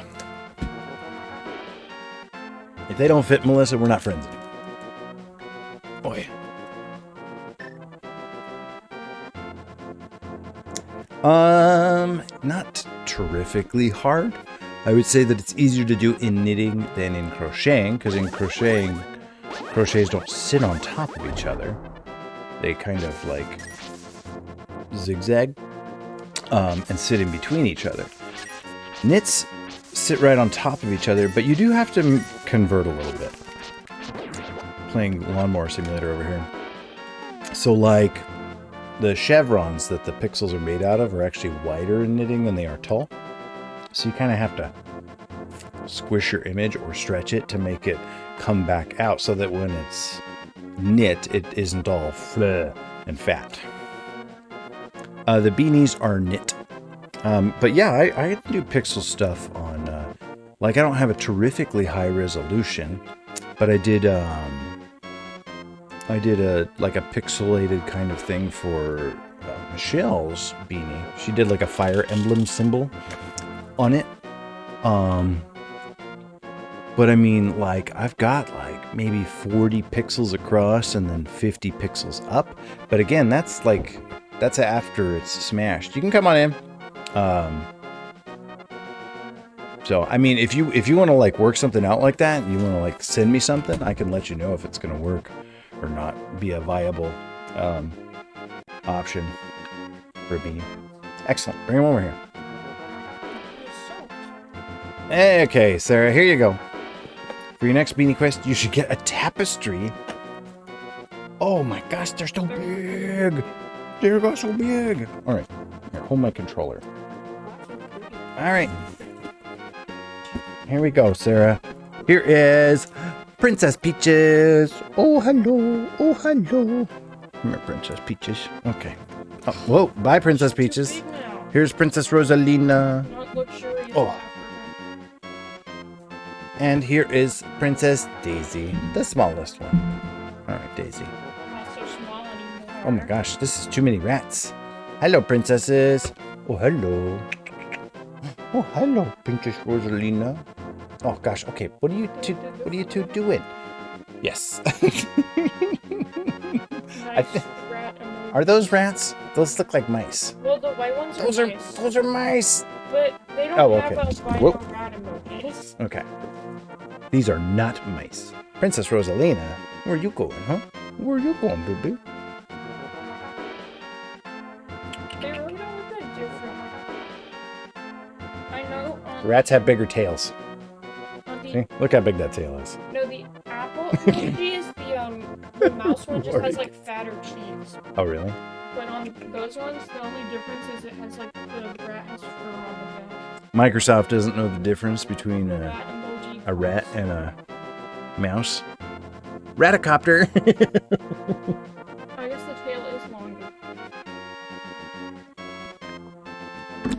If they don't fit, Melissa, we're not friends anymore. Boy. Not terrifically hard. I would say that it's easier to do in knitting than in crocheting, because in crocheting, crochets don't sit on top of each other. They kind of like zigzag and sit in between each other. Knits sit right on top of each other, but you do have to convert a little bit. Playing Lawnmower Simulator over here. So like the chevrons that the pixels are made out of are actually wider in knitting than they are tall. So you kind of have to squish your image or stretch it to make it come back out so that when it's knit, it isn't all fleh and fat. The beanies are knit. But yeah, I do pixel stuff on, like I don't have a terrifically high resolution, but I did a pixelated kind of thing for Michelle's beanie. She did like a fire emblem symbol on it. But I mean, like I've got like maybe 40 pixels across and then 50 pixels up. But again, that's after it's smashed. You can come on in. So I mean, if you want to like work something out like that, you want to like send me something, I can let you know if it's gonna work or not be a viable option for a beanie. Excellent. Bring him over here. Okay, Sarah, here you go. For your next beanie quest, you should get a tapestry. Oh my gosh, they're so big. They're so big. All right, here, hold my controller. All right. Here we go, Sarah. Here is Princess Peaches. Oh, hello. Oh, hello. Come here, Princess Peaches. Okay. Oh, whoa. Bye, Princess Peaches. Here's Princess Rosalina. Oh. And here is Princess Daisy, the smallest one. All right, Daisy. Not so small anymore. Oh my gosh, this is too many rats. Hello, princesses. Oh, hello. Oh, hello, Princess Rosalina. Oh gosh, okay. What are you two doing? Yes. Nice rat emoji. Are those rats? Those look like mice. Well, the white ones are nice. Those are mice. But they don't Oh, have okay. albino Whoop. rat emojis. Okay. These are not mice. Princess Rosalina, where you going, huh? Where you going, baby? They really don't look that different. I know on Rats have bigger tails. on the See? Look how big that tail is. no the apple emojis, the mouse one just has like fatter cheeks. Oh, really? But on those ones, the only difference is it has like the rat has fur on the back. Microsoft doesn't know the difference between Rat emoji. a rat and a mouse. Ratacopter. I guess the tail is longer.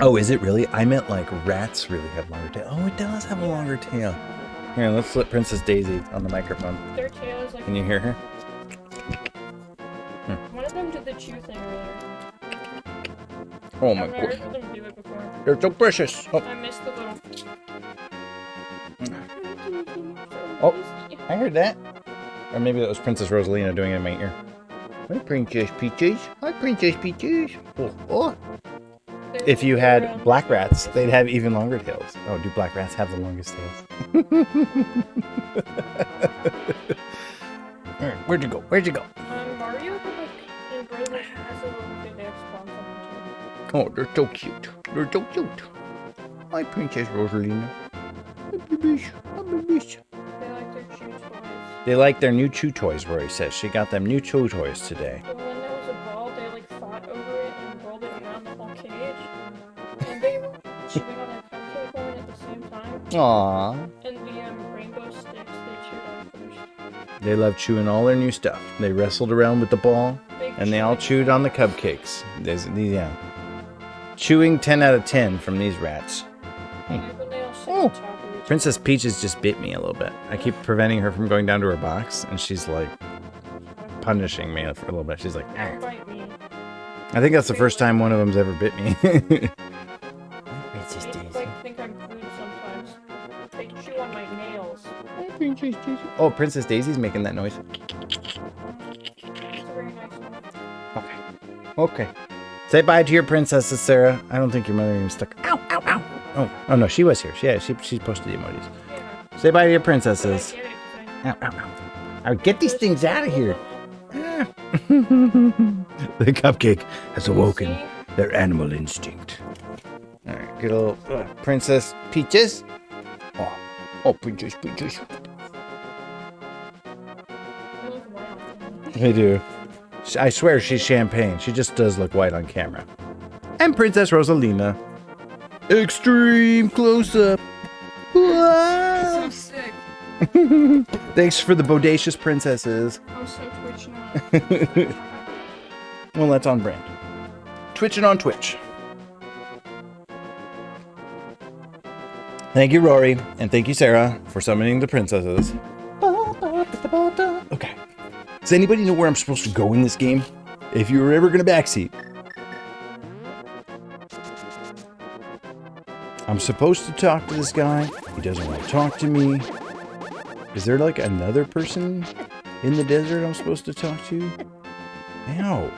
Oh, is it really? I meant like rats really have longer tail. Oh, it does have a longer tail. Here, let's let Princess Daisy on the microphone. Their tail is like. Can you hear her? One of them did the chew thing earlier. Oh my I've never god. heard them do it before. They're so precious. Oh, I missed the little. Oh. I heard that. Or maybe that was Princess Rosalina doing it in my ear. Hi, Princess Peaches. Hi, Princess Peaches. Oh, oh. If you had black rats, they'd have even longer tails. Oh, do black rats have the longest tails? All right, where'd you go? Where'd you go? Mario could like in Brazil has a little bit of spawns on Oh, they're so cute. They're so cute. Hi, Princess Rosalina. Hi, babies. Hi, babies. them. They like their chew toys. They like their new chew toys, Rory says. She got them new chew toys today. And when there was a ball, they like fought over it and rolled it around the whole cage. And they were chewing on their cupcake one at the same time. Aww. And the rainbow sticks they chewed on first. They love chewing all their new stuff. They wrestled around with the ball, Big and they all chewing chewed on the cupcakes. Yeah. Chewing 10 out of 10 from these rats. And when they all sit Oh. on top of each Princess Peaches just bit me a little bit. I keep preventing her from going down to her box, and she's like punishing me for a little bit. She's like, other. "Arr." Don't bite me. I think that's the first time one of them's ever bit me. Princess They Daisy. like think I'm food sometimes. They chew on my nails. Princess Daisy. Oh, Princess Daisy's making that noise. It's a very nice one. Okay. Okay. Say bye to your princesses, Sarah. I don't think your mother even stuck. Ow, ow, ow. Oh no, she was here. She posted the emojis. Yeah. Say bye to your But I princesses. get it 'cause I- Ow, ow, ow. I'll get these things out of here. Ah. The cupcake has awoken See? their animal instinct. All right, good old Princess Peaches. Oh, Princess Peaches. They look wild. They do. I swear she's champagne. She just does look white on camera. And Princess Rosalina. Extreme close-up. So sick. Thanks for the bodacious princesses. I'm so twitching out. Well, that's on brand. Twitching on Twitch. Thank you, Rory, and thank you, Sarah, for summoning the princesses. Okay. Does anybody know where I'm supposed to go in this game? If you were ever going to backseat. I'm supposed to talk to this guy. He doesn't want to talk to me. Is there like another person in the desert I'm supposed to talk to? Ow.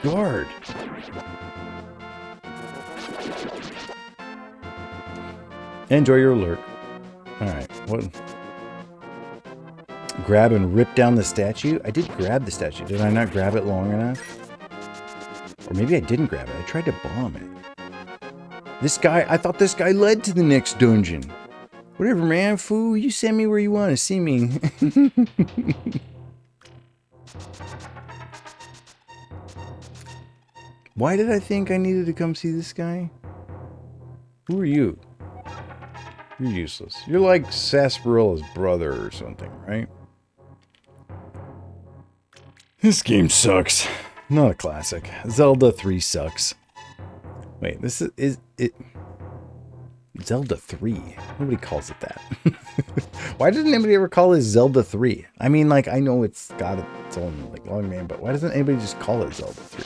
Guard. Enjoy your alert. Alright, what? Grab and rip down the statue? I did grab the statue. Did I not grab it long enough? Or maybe I didn't grab it. I tried to bomb it. This guy, I thought this guy led to the next dungeon. Whatever, man, fool. You send me where you want to see me. Why did I think I needed to come see this guy? Who are you? You're useless. You're like Sarsparella's brother or something, right? This game sucks. Not a classic. Zelda 3 sucks. Wait, this is it. Zelda 3. Nobody calls it that. Why doesn't anybody ever call it Zelda 3? I mean, like, I know it's got its own like long name, but why doesn't anybody just call it Zelda 3?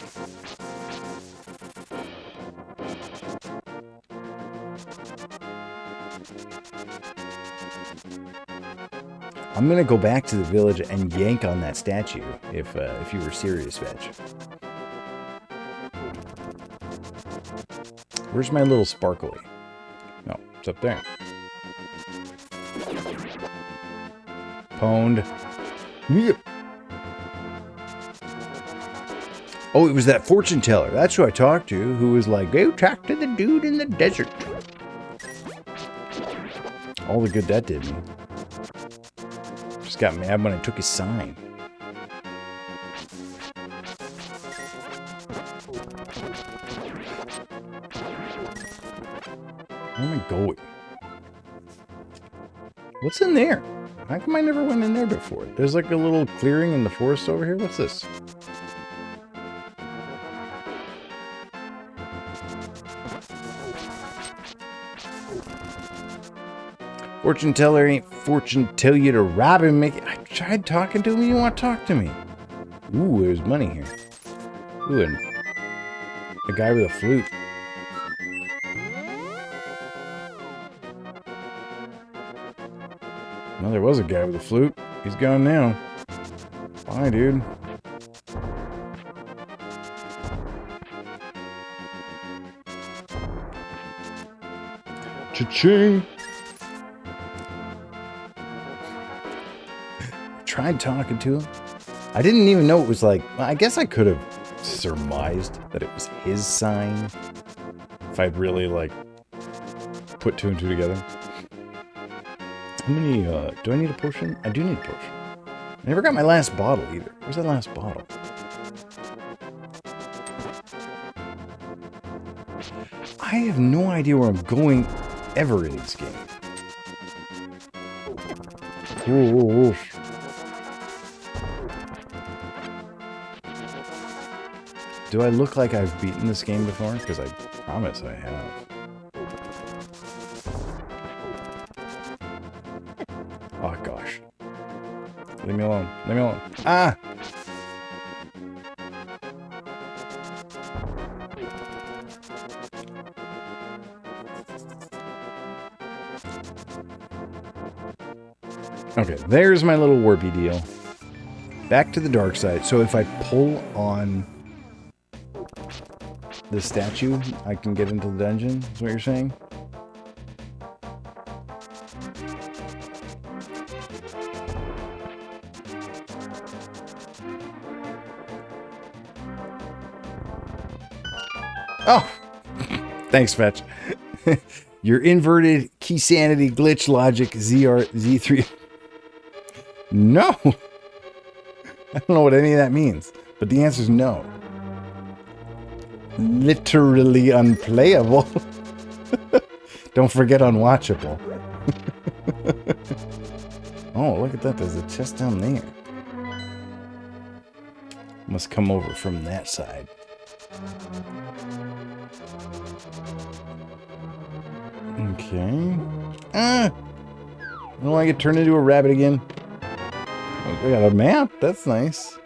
I'm gonna go back to the village and yank on that statue if you were serious, Vetch. Where's my little sparkly? No, it's up there. Pwned. Yeah. Oh, it was that fortune teller. That's who I talked to, who was like, go talk to the dude in the desert. All the good that did me. Just got mad when I took his sign. Where am I going? What's in there? How come I never went in there before? There's like a little clearing in the forest over here. What's this? Fortune teller ain't fortune tell you to rob him. I tried talking to him. He didn't want to talk to me. Ooh, there's money here. Ooh, and a guy with a flute. Well, there was a guy with a flute. He's gone now. Bye, dude. Cha-ching! Tried talking to him. I didn't even know it was like... Well, I guess I could have surmised that it was his sign. If I'd really, like, put two and two together. How many, do I need a potion? I do need a potion. I never got my last bottle either. Where's that last bottle? I have no idea where I'm going ever in this game. Whoa, whoa, whoa. Do I look like I've beaten this game before? Because I promise I have. Oh, gosh. Leave me alone. Leave me alone. Ah! Okay, there's my little warpy deal. Back to the dark side. So if I pull on the statue, I can get into the dungeon, is what you're saying? Oh! Thanks, Fetch. Your inverted key sanity glitch logic Z3. No! I don't know what any of that means, but the answer is no. Literally unplayable. Don't forget unwatchable. Oh, look at that. There's a chest down there. Must come over from that side. Okay. Ah! I don't want to get turned into a rabbit again. Oh, we got a map. That's nice.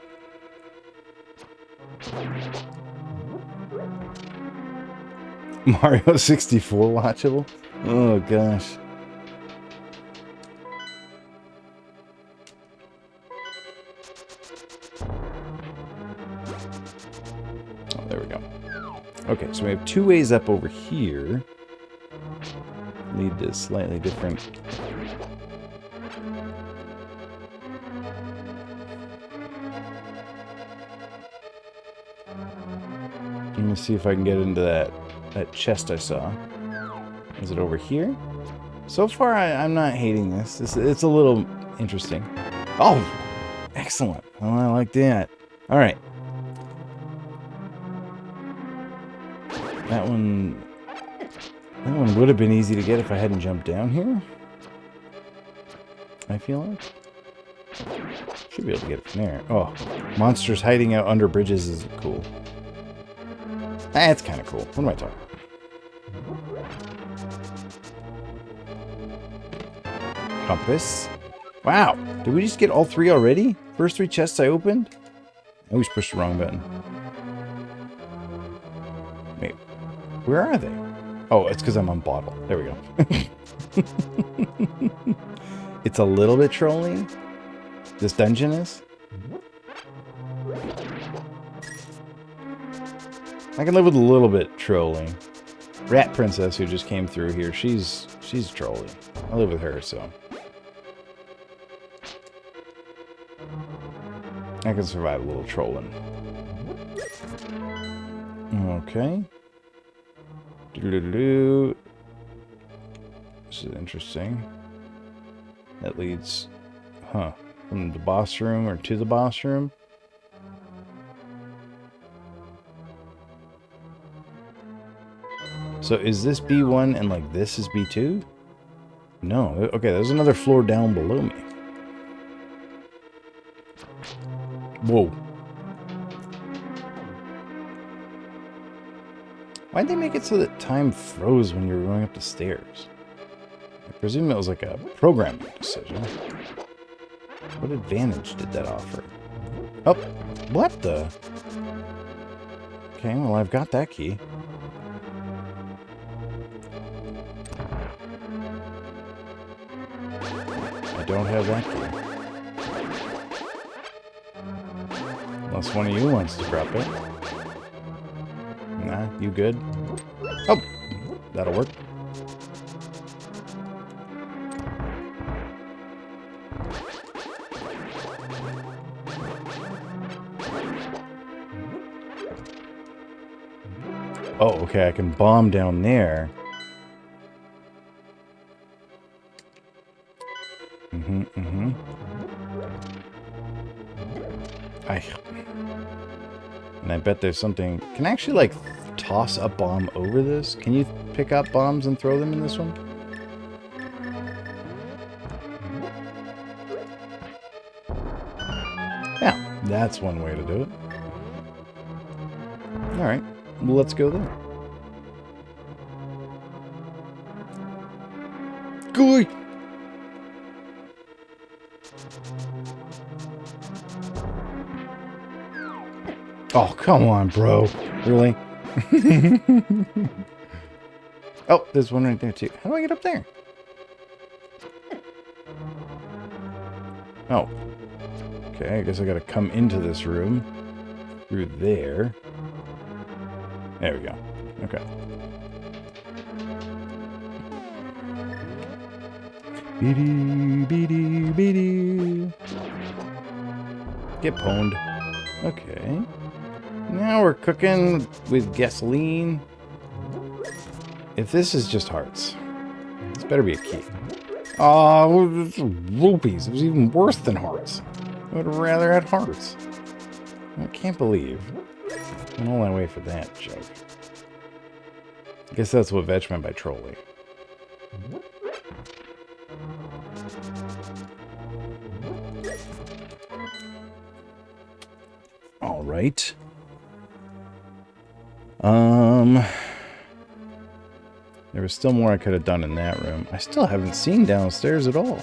Mario 64 watchable? Oh, gosh. Oh, there we go. Okay, so we have two ways up over here. Lead to slightly different... Let me see if I can get into that chest I saw. Is it over here? So far, I'm not hating this. It's a little interesting. Oh! Excellent. Oh, I like that. Alright. That one would have been easy to get if I hadn't jumped down here. I feel like. Should be able to get it from there. Oh. Monsters hiding out under bridges is cool. That's kind of cool. What am I talking about? Compass. Wow. Did we just get all three already? First three chests I opened? I always pushed the wrong button. Wait. Where are they? Oh, it's because I'm on bottle. There we go. It's a little bit trolly. This dungeon is. I can live with a little bit trolling. Rat Princess, who just came through here, she's trolly. I live with her, so. I can survive a little trolling. Okay. Doo-doo-doo-doo. This is interesting. That leads, from the boss room or to the boss room. So is this B1 and like this is B2? No. Okay, there's another floor down below me. Whoa. Why'd they make it so that time froze when you were going up the stairs? I presume it was like a programming decision. What advantage did that offer? Oh, what the? Okay, well, I've got that key. I don't have that key. Unless one of you wants to drop it. Nah, you good? Oh, that'll work. Oh, okay, I can bomb down there. And I bet there's something... Can I actually, like, toss a bomb over this? Can you pick up bombs and throw them in this one? Yeah, that's one way to do it. Alright, well, let's go there. Gooey! Oh, come on, bro. Really? Oh, there's one right there, too. How do I get up there? Oh. Okay, I guess I gotta come into this room. Through there. There we go. Okay. Beady, beady, beady. Get pwned. Okay. Now we're cooking with gasoline. If this is just hearts, this better be a key. Oh, rupees. It was even worse than hearts. I would have rather had hearts. I can't believe I went all that way for that joke. I guess that's what Vetch meant by trolling. All right. There was still more I could have done in that room. I still haven't seen downstairs at all.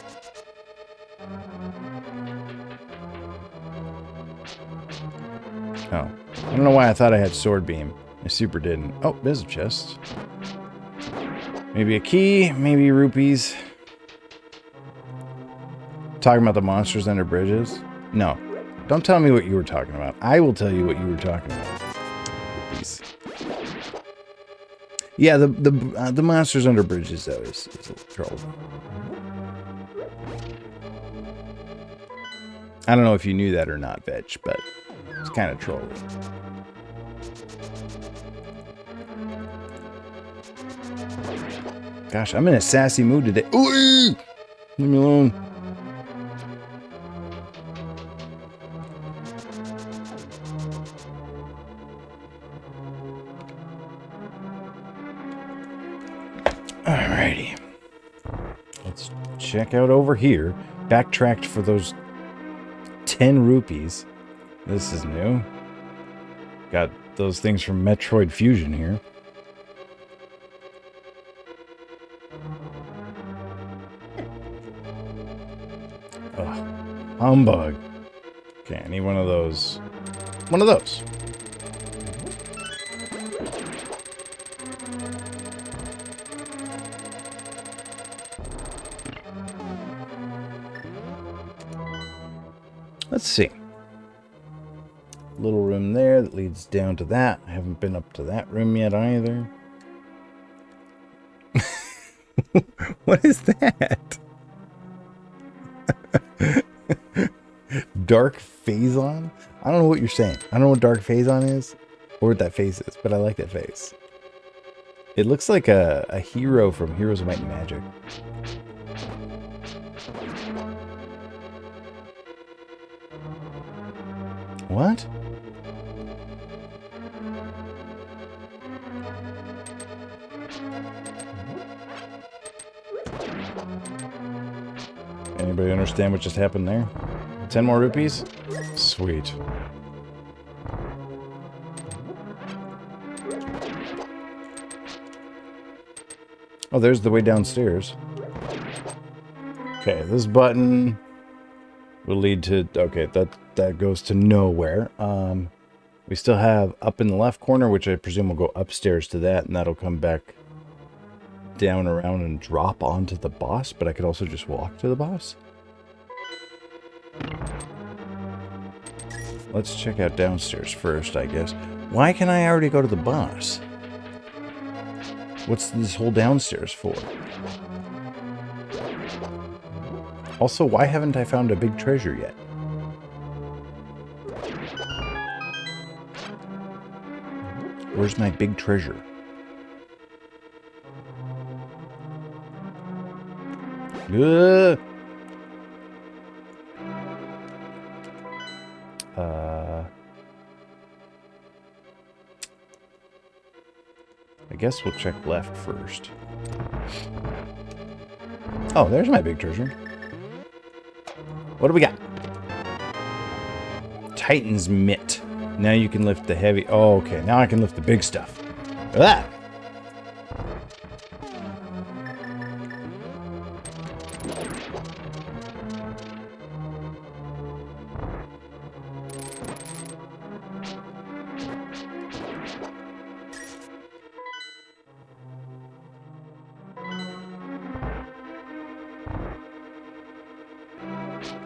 Oh. I don't know why I thought I had sword beam. I super didn't. Oh, there's a chest. Maybe a key, maybe rupees. Talking about the monsters under bridges? No. Don't tell me what you were talking about. I will tell you what you were talking about. Rupees. Yeah, the monsters under bridges, though, is a troll. I don't know if you knew that or not, Vetch, but it's kind of trolly. Gosh, I'm in a sassy mood today. Ooh! Leave me alone. Alrighty. Let's check out over here. Backtracked for those 10 rupees. This is new. Got those things from Metroid Fusion here. Ugh. Humbug. Okay, I need one of those. One of those. Let's see. Little room there that leads down to that. I haven't been up to that room yet either. What is that? Dark Phazon? I don't know what you're saying. I don't know what Dark Phazon is or what that face is, but I like that face. It looks like a hero from Heroes of Might and Magic. What? Anybody understand what just happened there? 10 more rupees? Sweet. Oh, there's the way downstairs. Okay, this button will lead to... Okay, that goes to nowhere. We still have up in the left corner, which I presume will go upstairs to that, and that'll come back down around and drop onto the boss, but I could also just walk to the boss. Let's check out downstairs first, I guess. Why can I already go to the boss? What's this whole downstairs for? Also, why haven't I found a big treasure yet? Where's my big treasure? I guess we'll check left first. Oh, there's my big treasure. What do we got? Titan's Mitt. Now you can lift the heavy... Oh, okay. Now I can lift the big stuff. Ah!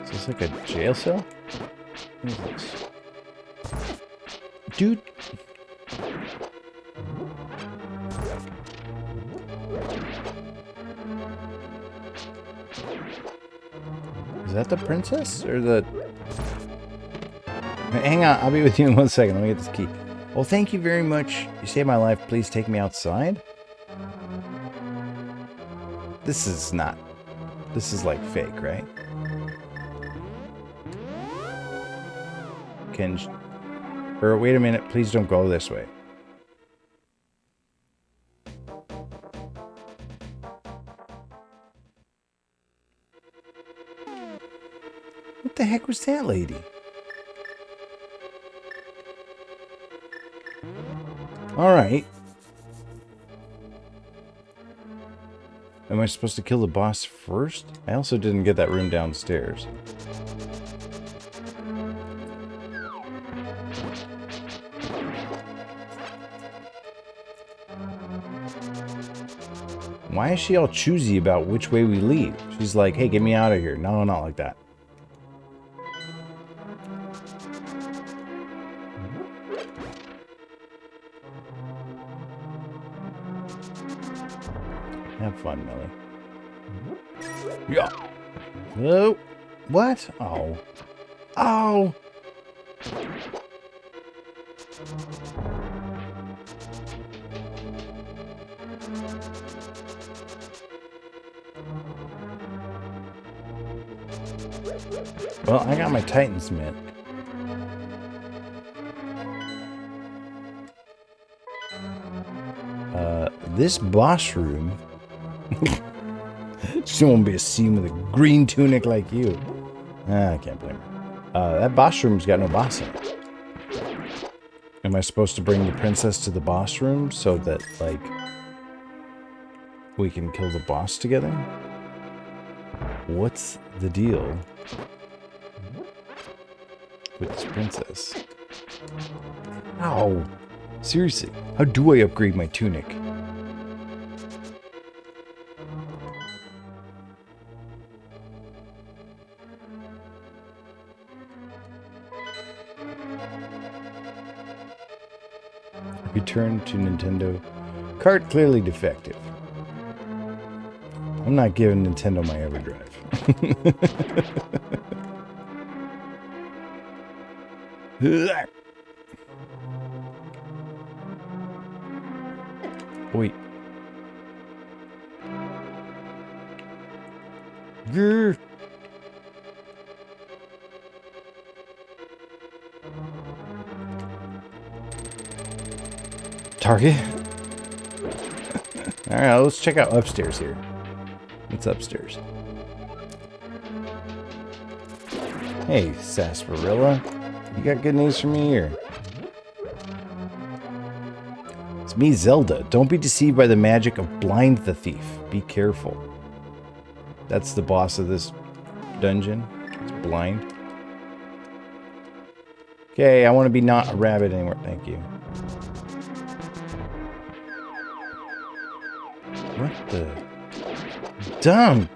Is this like a jail cell? What is this? Dude. Is that the princess or the... Hang on, I'll be with you in 1 second. Let me get this key. Well, thank you very much. You saved my life. Please take me outside. This is not... This is like fake, right? Or wait a minute, please don't go this way. What the heck was that lady? Alright. Am I supposed to kill the boss first? I also didn't get that room downstairs. Why is she all choosy about which way we leave? She's like, hey, get me out of here. No, not like that. Have fun, Millie. Yeah. Oh. What? Oh. Oh. Well, I got my Titan's Mitt. This boss room... Just won't be a scene with a green tunic like you. I can't blame her. That boss room's got no boss in it. Am I supposed to bring the princess to the boss room so that, like, we can kill the boss together? What's the deal with this princess? Ow! Seriously, how do I upgrade my tunic? Return to Nintendo. Cart clearly defective. I'm not giving Nintendo my EverDrive. Wait. Grr. Target. Alright, let's check out upstairs here. What's upstairs? Hey, sarsaparilla. You got good news for me here? It's me, Zelda. Don't be deceived by the magic of Blind the Thief. Be careful. That's the boss of this dungeon. It's blind. Okay, I want to be not a rabbit anymore. Thank you. What the? Dumb!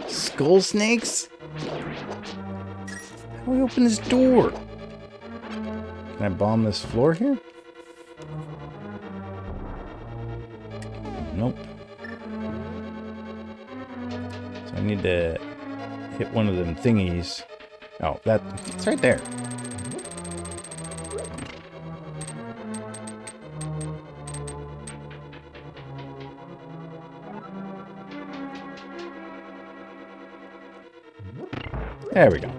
Skull snakes? How do we open this door? Can I bomb this floor here? Nope. So I need to hit one of them thingies. Oh, it's right there. There we go.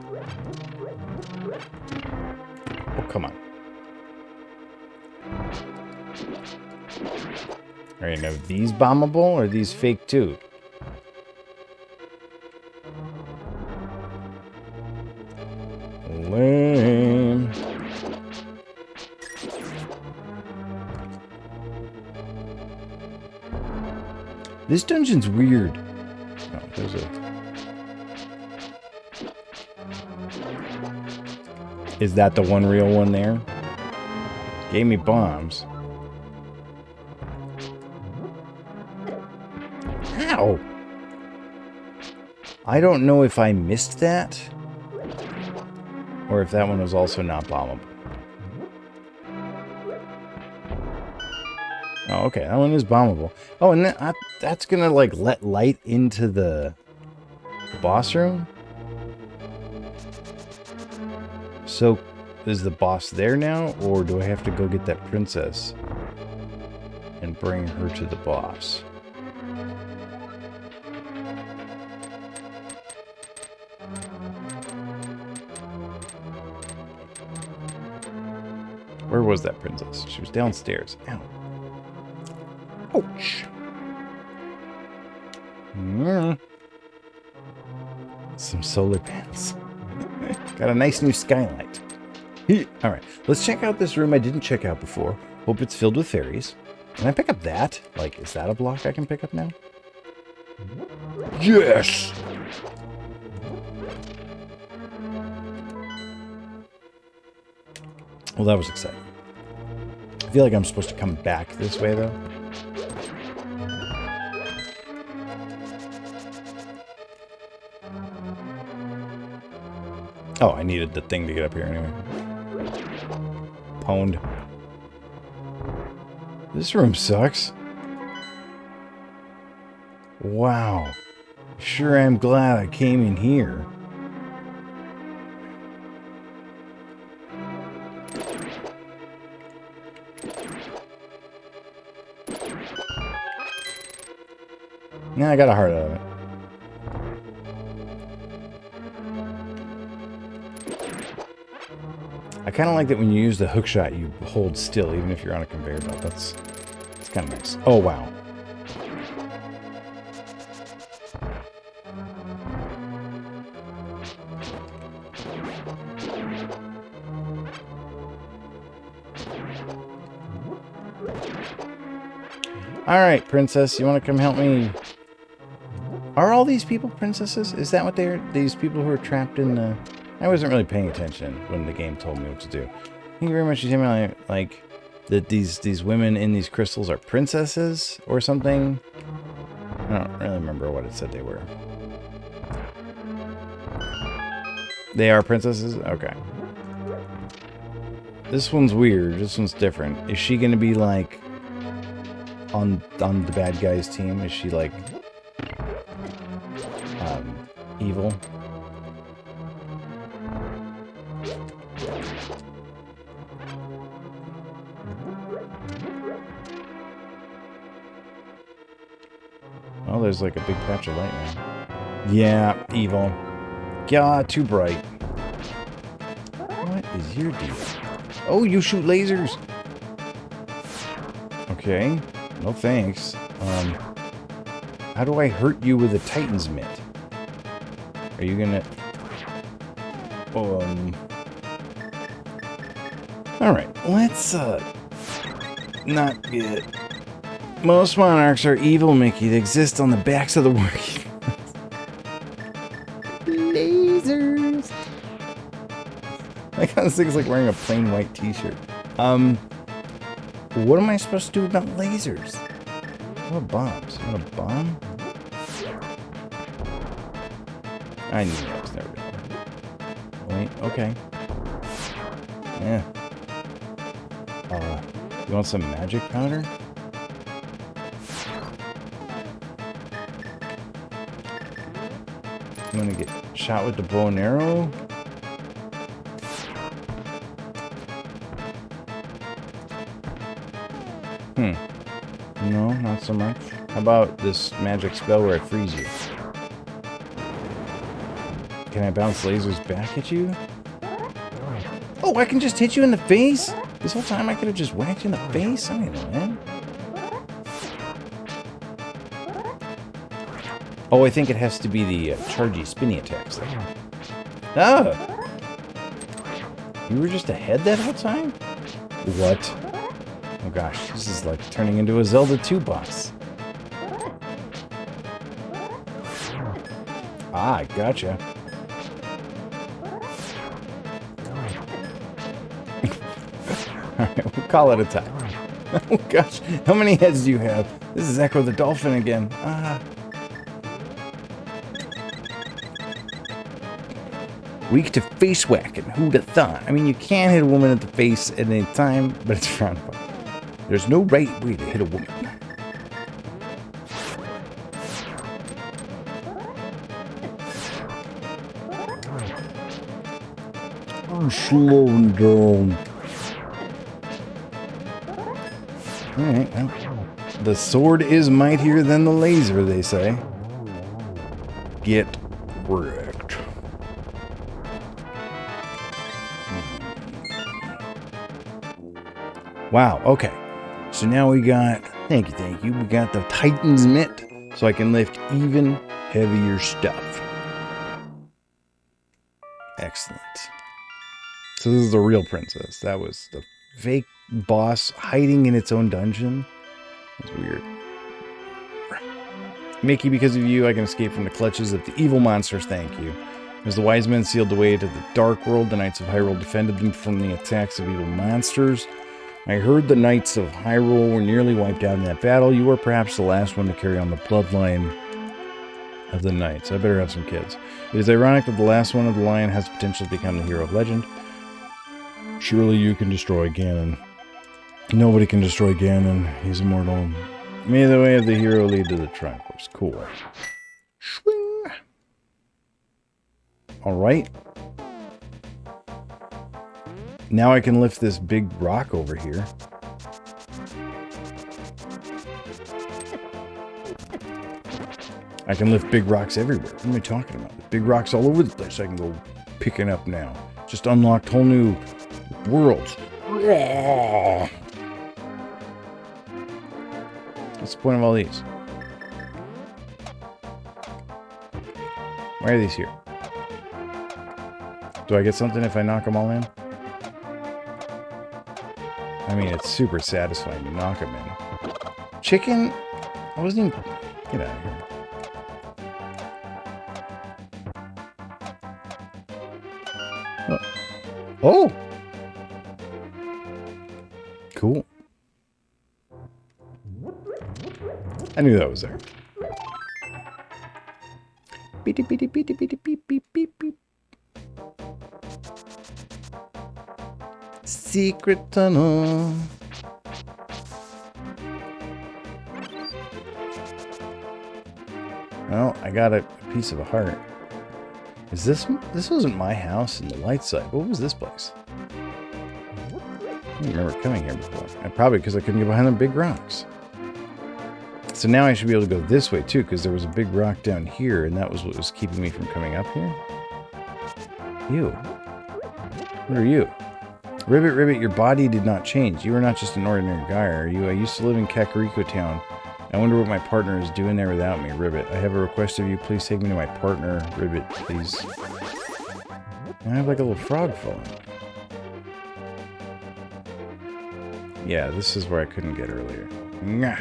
Oh, come on. Alright, now these bombable or are these fake too? Lame. This dungeon's weird. Oh, there's a... Is that the one real one there? Gave me bombs. Ow! I don't know if I missed that. Or if that one was also not bombable. Oh, okay. That one is bombable. Oh, and that's gonna, like, let light into the boss room? So, is the boss there now? Or do I have to go get that princess and bring her to the boss? Where was that princess? She was downstairs. Ow. Ouch. Some solar panels. Got a nice new skylight. Alright, let's check out this room I didn't check out before. Hope it's filled with fairies. Can I pick up that? Like, is that a block I can pick up now? Yes! Well, that was exciting. I feel like I'm supposed to come back this way, though. Oh, I needed the thing to get up here anyway. Pwned. This room sucks. Wow. Sure am glad I came in here. Nah, I got a heart out of it. I kind of like that when you use the hook shot, you hold still, even if you're on a conveyor belt. That's kind of nice. Oh, wow. Alright, princess, you want to come help me? Are all these people princesses? Is that what they're... These people who are trapped in the... I wasn't really paying attention when the game told me what to do. Thank you very much. You tell me, like, that these women in these crystals are princesses or something. I don't really remember what it said they were. They are princesses? Okay. This one's weird. This one's different. Is she going to be, like, on the bad guy's team? Is she, like, evil? there's like a big patch of light now. Yeah, evil. God, too bright. What is your deal? Oh, you shoot lasers. Okay. No thanks. How do I hurt you with a Titan's mitt? Are you gonna... Alright, let's, not get... Most monarchs are evil, Mickey. They exist on the backs of the working. Lasers! Like, this thing's like wearing a plain white t-shirt. What am I supposed to do about lasers? What about bombs? You want a bomb? I knew that was never gonna work. Wait, okay. Yeah. You want some magic powder? I'm gonna get shot with the bow and arrow. No, not so much. How about this magic spell where I freeze you? Can I bounce lasers back at you? Oh, I can just hit you in the face? This whole time I could have just whacked you in the face? I don't know, man. Oh, I think it has to be the chargy, spinny attacks. Ah! You were just ahead that whole time? What? Oh gosh, this is like turning into a Zelda 2 boss. Ah, gotcha. Alright, we'll call it a tie. Oh gosh, how many heads do you have? This is Echo the Dolphin again. Ah. Weak to face whacking, who'd have thought? I mean, you can hit a woman at the face at any time, but it's frowned upon. There's no right way to hit a woman. I'm slowing down. Alright, well, the sword is mightier than the laser, they say. Get wrecked. Wow, okay. So now we got, thank you, we got the Titan's mitt, so I can lift even heavier stuff. Excellent. So this is the real princess. That was the fake boss hiding in its own dungeon. That's weird. Mickey, because of you, I can escape from the clutches of the evil monsters, thank you. As the wise men sealed the way to the dark world, the Knights of Hyrule defended them from the attacks of evil monsters. I heard the Knights of Hyrule were nearly wiped out in that battle. You were perhaps the last one to carry on the bloodline of the Knights. I better have some kids. It is ironic that the last one of the line has potential to become the hero of legend. Surely you can destroy Ganon. Nobody can destroy Ganon. He's immortal. May the way of the hero lead to the triumphs. Cool. Swing. Alright. Now I can lift this big rock over here. I can lift big rocks everywhere. What am I talking about? Big rocks all over the place I can go picking up now. Just unlocked whole new worlds. What's the point of all these? Why are these here? Do I get something if I knock them all in? I mean, it's super satisfying to knock them in. Chicken? I wasn't even... Get out of here. Oh! Cool. I knew that was there. Beep, beep, beep, beep, beep, beep, beep, beep, beep. Secret tunnel. Well, I got a piece of a heart. Is this wasn't my house in the light side. What was this place? I don't remember coming here before. Probably because I couldn't get behind the big rocks. So now I should be able to go this way too, because there was a big rock down here, and that was what was keeping me from coming up here. You. What are you? Ribbit, Ribbit, your body did not change. You are not just an ordinary guy, are you? I used to live in Kakariko Town. I wonder what my partner is doing there without me. Ribbit, I have a request of you. Please take me to my partner. Ribbit, please. I have like a little frog falling. Yeah, this is where I couldn't get earlier. Nah.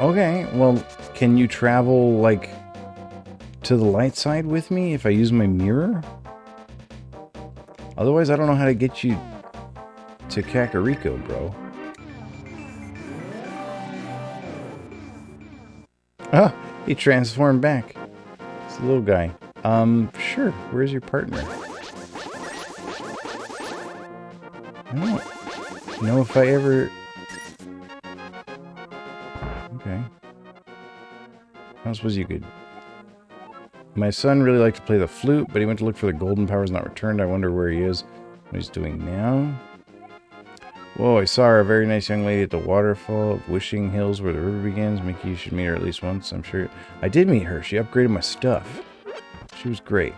Okay, well, can you travel, like, to the light side with me if I use my mirror? Otherwise, I don't know how to get you to Kakariko, bro. Ah, he transformed back. It's a little guy. Sure. Where's your partner? I don't know if I ever... Okay. I suppose you could... My son really liked to play the flute, but he went to look for the golden powers not returned. I wonder where he is. What he's doing now. Whoa, I saw her, a very nice young lady at the waterfall of Wishing Hills where the river begins. Mickey, you should meet her at least once, I'm sure. I did meet her. She upgraded my stuff. She was great.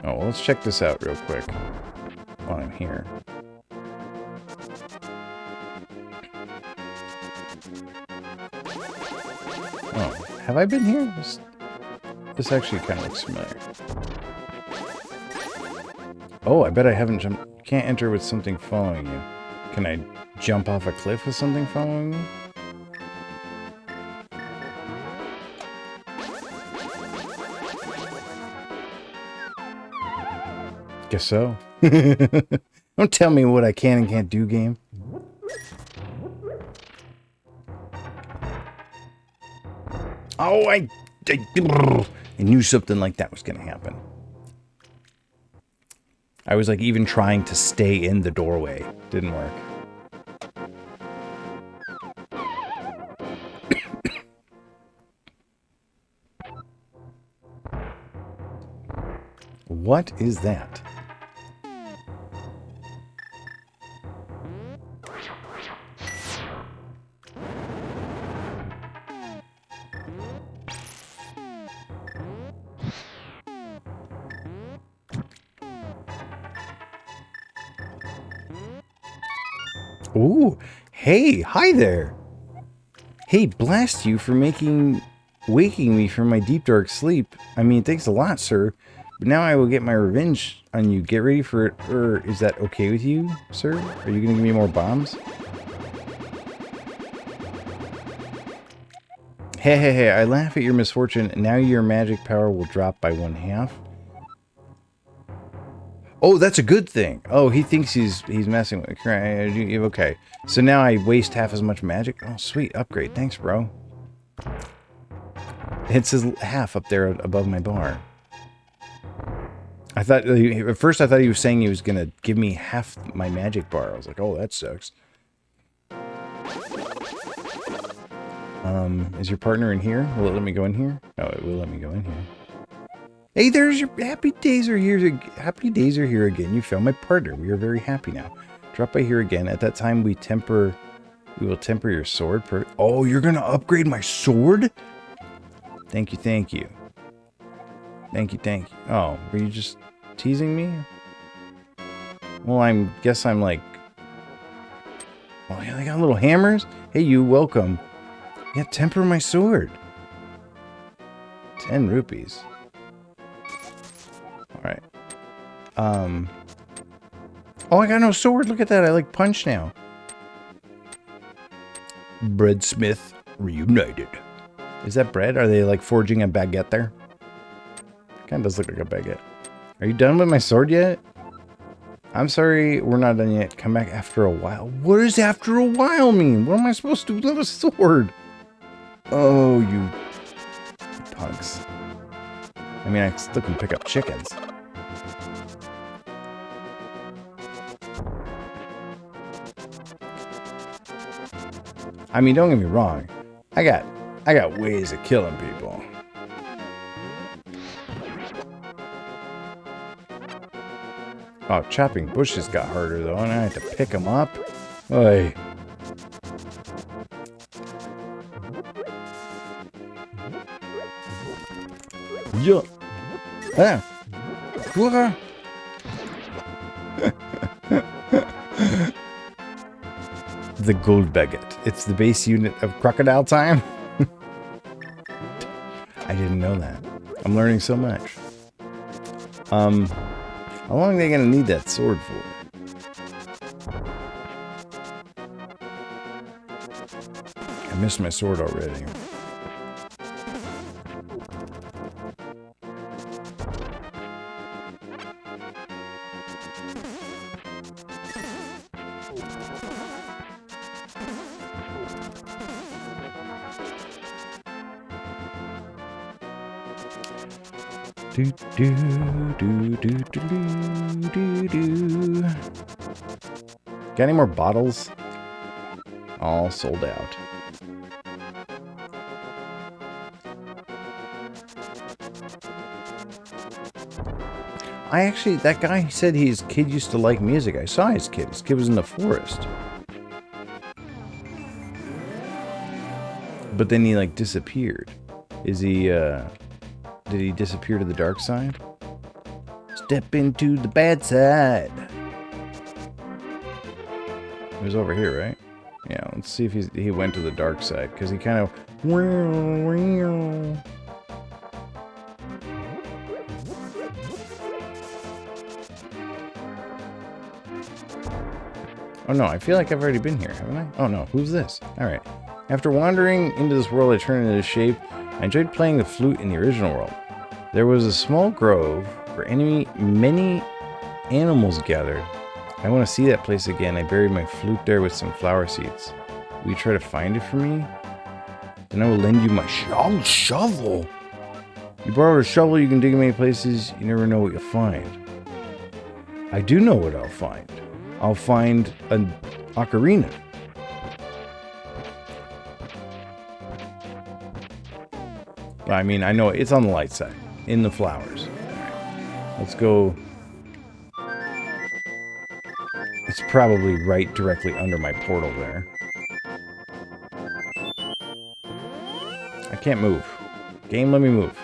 Oh, well, let's check this out real quick while I'm here. Oh, have I been here? This actually kind of looks familiar. Oh, I bet I haven't jumped. You can't enter with something following you. Can I jump off a cliff with something following me? Guess so. Don't tell me what I can and can't do, game. Oh, I knew something like that was going to happen. I was like even trying to stay in the doorway. Didn't work. What is that? Ooh, hey, hi there. Hey, blast you for waking me from my deep dark sleep. I mean, thanks a lot, sir. But now I will get my revenge on you. Get ready for it. Is that okay with you, sir? Are you going to give me more bombs? Hey, I laugh at your misfortune. Now your magic power will drop by 1/2. Oh, that's a good thing. Oh, he thinks he's messing with me. Okay. So now I waste half as much magic. Oh, sweet. Upgrade. Thanks, bro. It says half up there above my bar. I thought, at first I thought he was saying he was going to give me half my magic bar. I was like, oh, that sucks. Is your partner in here? Will it let me go in here? No, it will let me go in here. Hey, there's your happy days are here. Happy days are here again. You found my partner. We are very happy now. Drop by here again. At that time, we will temper your sword. Oh, you're gonna upgrade my sword? Thank you, thank you. Thank you, thank you. Oh, were you just teasing me? Well, guess I'm like... Oh, yeah, they got little hammers? Hey, you, welcome. Yeah, temper my sword. 10 rupees. Alright. Oh, I got no sword. Look at that. I like punch now. Breadsmith reunited. Is that bread? Are they like forging a baguette there? Kind of does look like a baguette. Are you done with my sword yet? I'm sorry, we're not done yet. Come back after a while. What does after a while mean? What am I supposed to do with a sword? Oh, you punks. I mean, I still can pick up chickens. I mean, don't get me wrong. I got ways of killing people. Oh, chopping bushes got harder, though, and I had to pick them up. Oy. Yeah. Ah. Whoa. The gold baguette. It's the base unit of crocodile time. I didn't know that. I'm learning so much. How long are they gonna need that sword for? I missed my sword already. Do do do do do do do. Got any more bottles? All sold out. That guy said his kid used to like music. I saw his kid. His kid was in the forest. But then he, like, disappeared. Is he, did he disappear to the dark side? Step into the bad side. He was over here, right? Yeah, let's see if he went to the dark side, because he kind of... Oh no, I feel like I've already been here, haven't I? Oh no, who's this? Alright. After wandering into this world, I turned into shape. I enjoyed playing the flute in the original world. There was a small grove where many animals gathered. I want to see that place again. I buried my flute there with some flower seeds. Will you try to find it for me? Then I will lend you my shovel. You borrowed a shovel, you can dig in many places. You never know what you'll find. I do know what I'll find. I'll find an ocarina. I mean, I know it's on the light side, in the flowers. Right. Let's go. It's probably right directly under my portal there. I can't move. Game, let me move.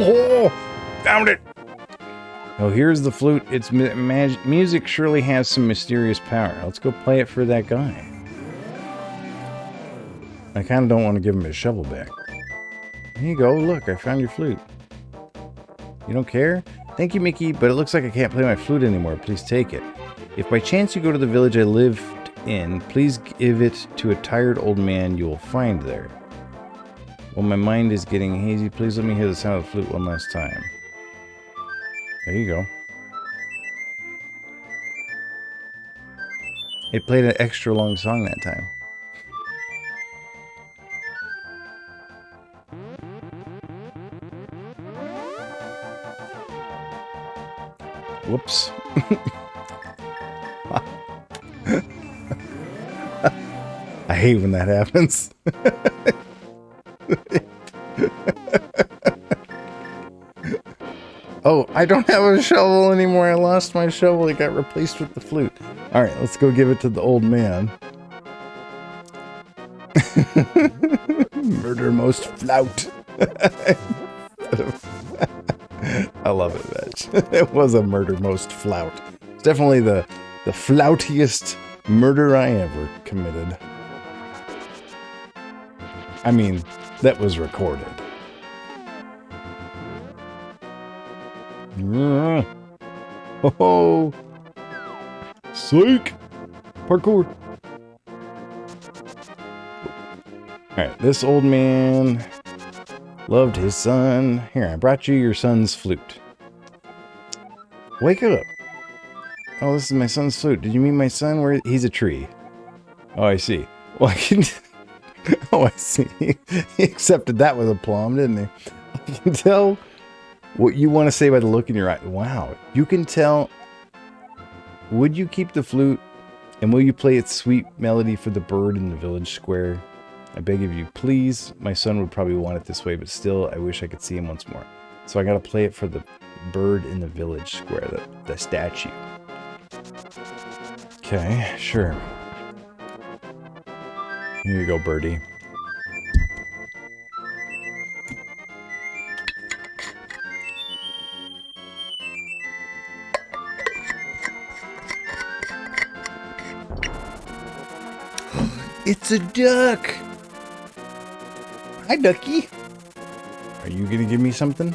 Oh, found it! Oh, here's the flute. Its music surely has some mysterious power. Let's go play it for that guy. I kind of don't want to give him his shovel back. Here you go. Look, I found your flute. You don't care? Thank you, Mickey, but it looks like I can't play my flute anymore. Please take it. If by chance you go to the village I lived in, please give it to a tired old man you will find there. Well, my mind is getting hazy. Please let me hear the sound of the flute one last time. There you go. It played an extra long song that time. Whoops. I hate when that happens. Oh, I don't have a shovel anymore. I lost my shovel. It got replaced with the flute. All right, let's go give it to the old man. Murder most flout. I love it, Vetch. It was a murder most flout. It's definitely the floutiest murder I ever committed. I mean, that was recorded. Oh, psych! Parkour. Alright, this old man loved his son. Here, I brought you your son's flute. Wake up. Oh, this is my son's flute. Did you meet my son? Where he's a tree. Oh, I see. Well, I can... Oh, I see. He accepted that with aplomb, didn't he? I can tell what you want to say by the look in your eye. Wow. You can tell. Would you keep the flute? And will you play its sweet melody for the bird in the village square? I beg of you, please. My son would probably want it this way, but still, I wish I could see him once more. So I gotta play it for the bird in the village square, the statue. Okay, sure. Here you go, birdie. It's a duck! Hi, ducky! Are you gonna give me something?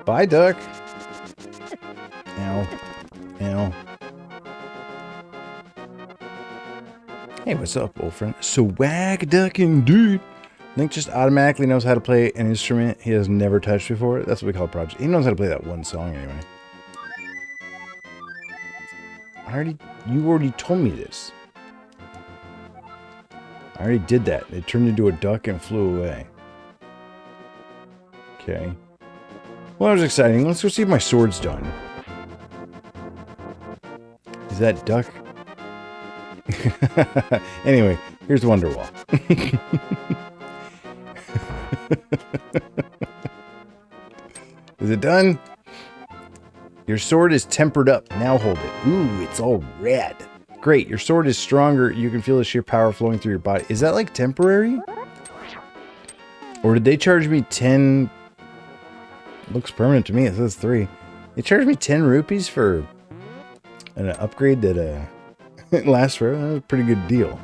Bye, duck! Ow. Ow. Hey, what's up, old friend? Swag duck indeed! Link just automatically knows how to play an instrument he has never touched before. That's what we call project. He knows how to play that one song anyway. You already told me this. I already did that. It turned into a duck and flew away. Okay. Well, that was exciting. Let's go see if my sword's done. Is that duck? Anyway, here's Wonderwall. Is it done? Your sword is tempered up. Now hold it. Ooh, it's all red. Great, your sword is stronger. You can feel the sheer power flowing through your body. Is that like temporary? Or did they charge me 10... Looks permanent to me. It says 3. They charged me 10 rupees for an upgrade that lasts forever. That was a pretty good deal.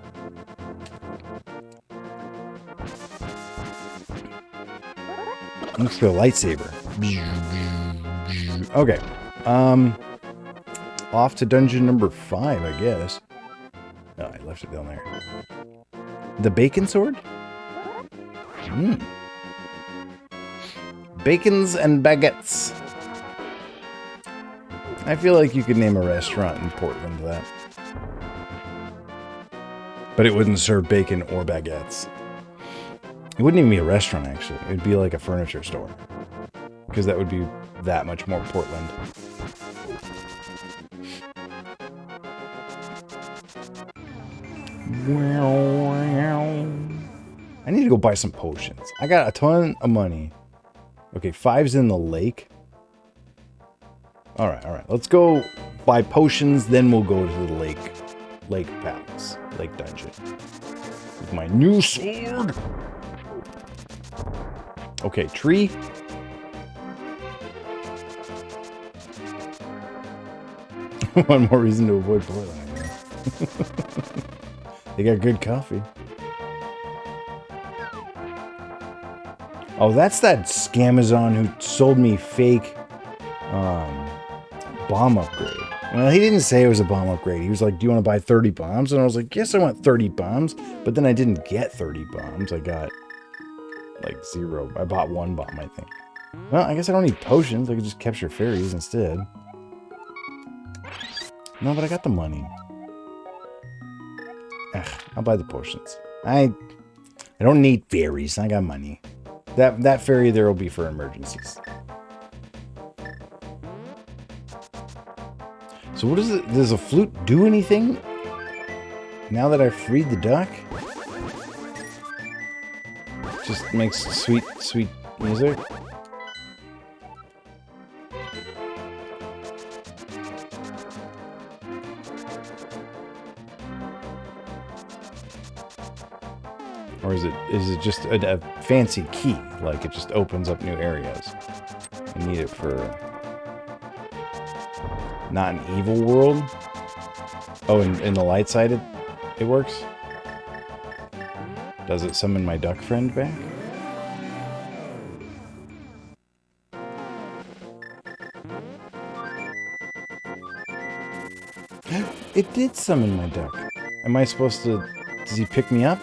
Looks like a lightsaber. Okay. Off to dungeon number 5, I guess. Oh, I left it down there. The bacon sword? Bacons and baguettes. I feel like you could name a restaurant in Portland that. But it wouldn't serve bacon or baguettes. It wouldn't even be a restaurant, actually. It would be like a furniture store. Because that would be that much more Portland. I need to go buy some potions. I got a ton of money. Okay, 5's in the lake. Alright. Let's go buy potions, then we'll go to the lake palace. Lake dungeon. With my new sword. Okay, tree. One more reason to avoid Portland. They got good coffee. Oh, that's that scamazon who sold me fake bomb upgrade. Well, he didn't say it was a bomb upgrade. He was like, do you want to buy 30 bombs? And I was like, yes, I want 30 bombs. But then I didn't get 30 bombs. I got like 0. I bought 1 bomb, I think. Well, I guess I don't need potions. I could just capture fairies instead. No, but I got the money. Ugh, I'll buy the potions. I don't need fairies. I got money. That fairy there will be for emergencies. So what is it? Does a flute do anything? Now that I've freed the duck? Just makes sweet, sweet music. Or is it just a fancy key? Like it just opens up new areas. I need it for not an evil world. Oh, in the light side it works? Does it summon my duck friend back? It did summon my duck. Am I supposed to... Does he pick me up?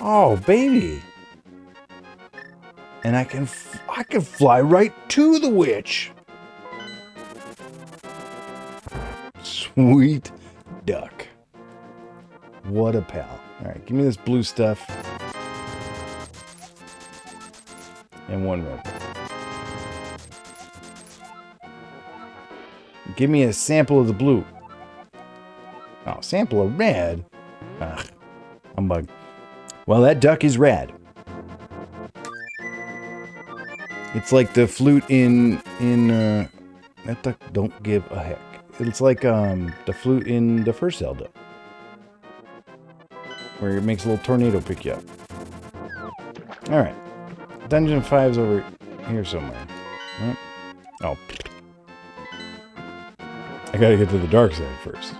Oh, baby. And I can fly right to the witch. Sweet duck. What a pal. All right, give me this blue stuff. And 1 red. Give me a sample of the blue. Oh, sample of red? Ugh, humbug. Well, that duck is rad. It's like the flute in that duck don't give a heck. It's like the flute in the first Zelda, where it makes a little tornado pick you up. All right, Dungeon 5's over here somewhere. Right? Oh, I gotta get to the dark side first.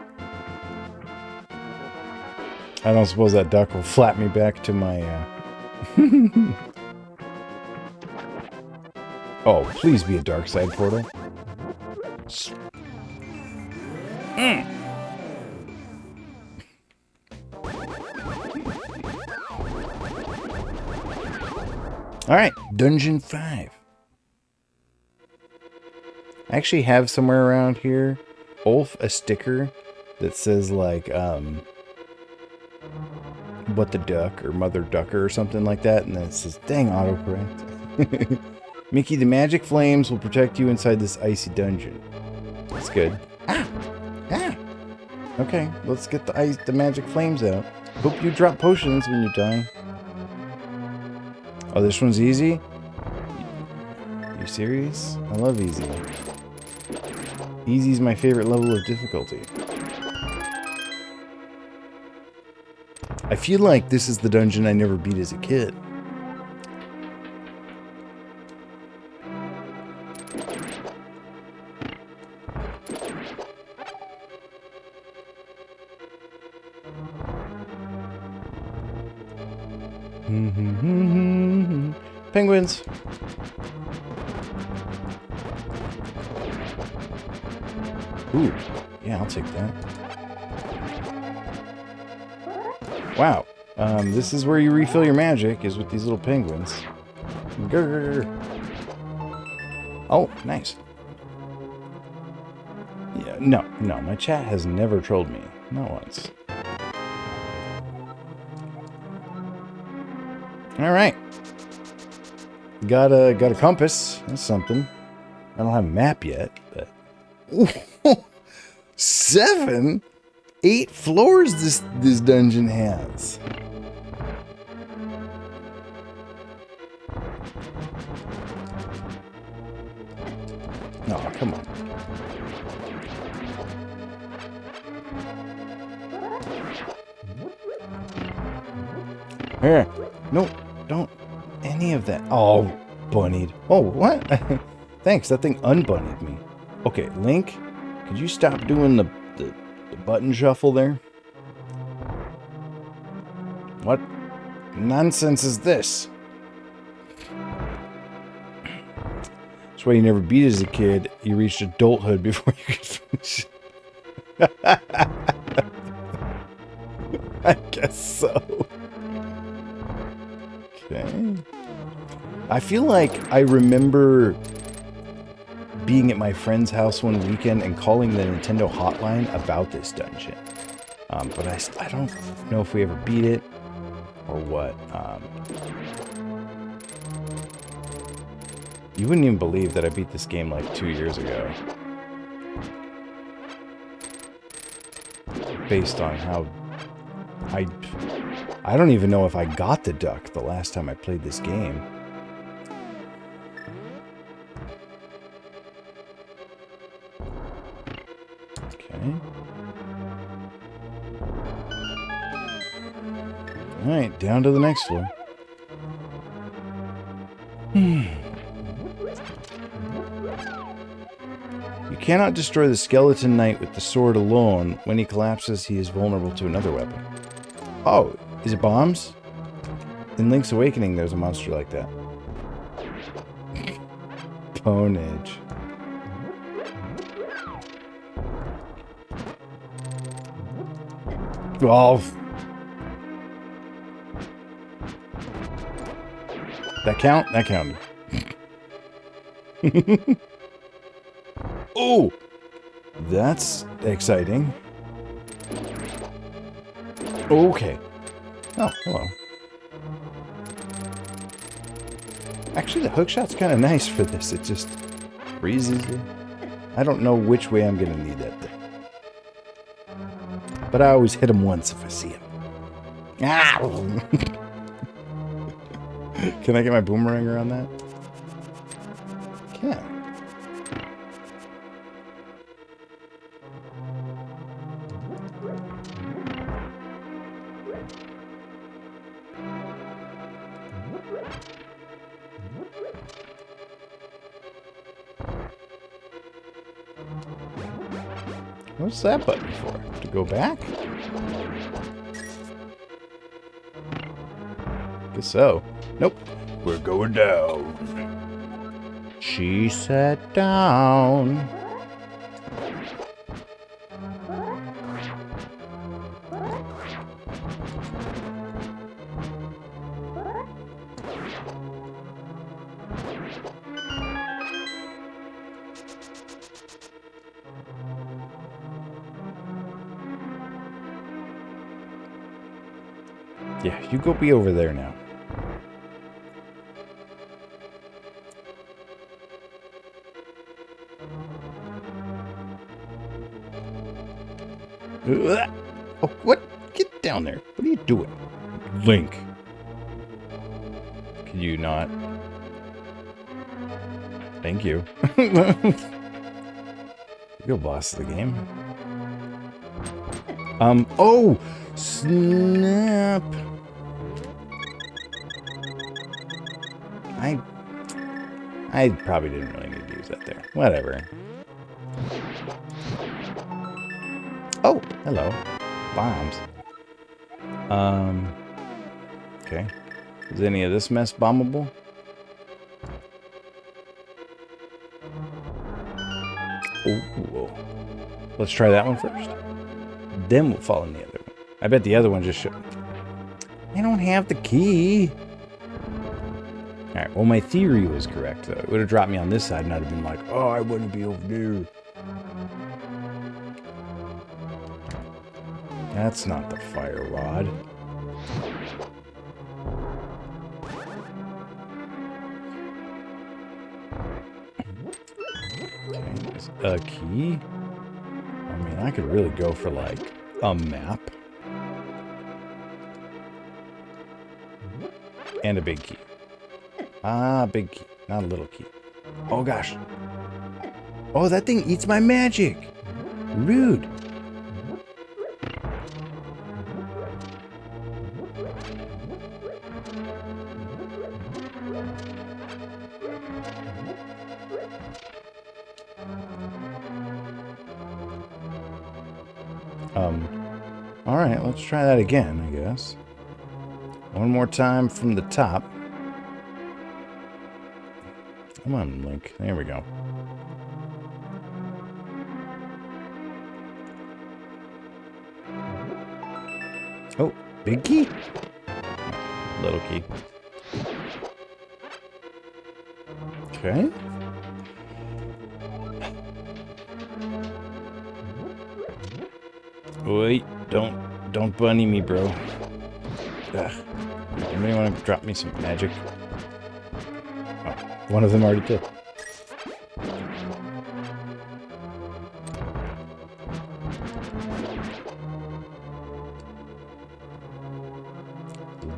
I don't suppose that duck will flap me back to my. Oh, please be a dark side portal. All right, Dungeon 5. I actually have somewhere around here, Ulf, a sticker that says like, what the duck or mother ducker or something like that, and then it says, dang, autocorrect. Mickey, the magic flames will protect you inside this icy dungeon. That's good. Ah! Okay, let's get the magic flames out. Hope you drop potions when you die. Oh, this one's easy? You serious? I love easy. Easy's my favorite level of difficulty. I feel like this is the dungeon I never beat as a kid. Penguins. Ooh, yeah, I'll take that. Wow, this is where you refill your magic, is with these little penguins. Grrr. Oh, nice. Yeah, no, my chat has never trolled me. Not once. Alright. Got a compass. That's something. I don't have a map yet, but... Ooh, 7? 8 floors this dungeon has. No, come on. Here. No, don't. Any of that. Oh, bunnied. Oh, what? Thanks, that thing unbunnied me. Okay, Link, could you stop doing the button shuffle there? What nonsense is this? That's why you never beat as a kid. You reached adulthood before you could finish. I guess so. Okay. I feel like I remember being at my friend's house one weekend and calling the Nintendo hotline about this dungeon. But I don't know if we ever beat it or what. You wouldn't even believe that I beat this game like 2 years ago. Based on how I don't even know if I got the duck the last time I played this game. Okay. Alright, down to the next floor. You cannot destroy the skeleton knight with the sword alone. When he collapses, he is vulnerable to another weapon. Oh, is it bombs? In Link's Awakening, there's a monster like that. Ponage. Oh. That count? That counted. Oh! That's exciting. Okay. Oh, hello. Actually, the hookshot's kind of nice for this. It just freezes you. I don't know which way I'm going to need that thing. But I always hit him once if I see him. Ah! Can I get my boomerang around that? Can. What's that button for? To go back? Guess so. Nope. We're going down. She sat down. Yeah, you go be over there now. Ugh. Oh, what? Get down there. What are you doing? Link. Can you not? Thank you. You're boss of the game. Oh! Snap! I probably didn't really need to use that there. Whatever. Oh, hello. Bombs. Okay. Is any of this mess bombable? Ooh. Let's try that one first. Then we'll follow the other one. I bet the other one just should. I don't have the key. Alright, well, my theory was correct, though. It would have dropped me on this side, and I'd have been like, oh, I wouldn't be over there. That's not the fire rod. Okay, a key. I mean, I could really go for, like, a map. And a big key. Ah, big key, not a little key. Oh, gosh. Oh, that thing eats my magic. Rude. All right, let's try that again, I guess. One more time from the top. Come on, Link. There we go. Oh, big key? Little key. Okay. Wait, don't bunny me, bro. Ugh. Anybody want to drop me some magic? Oh, one of them already did.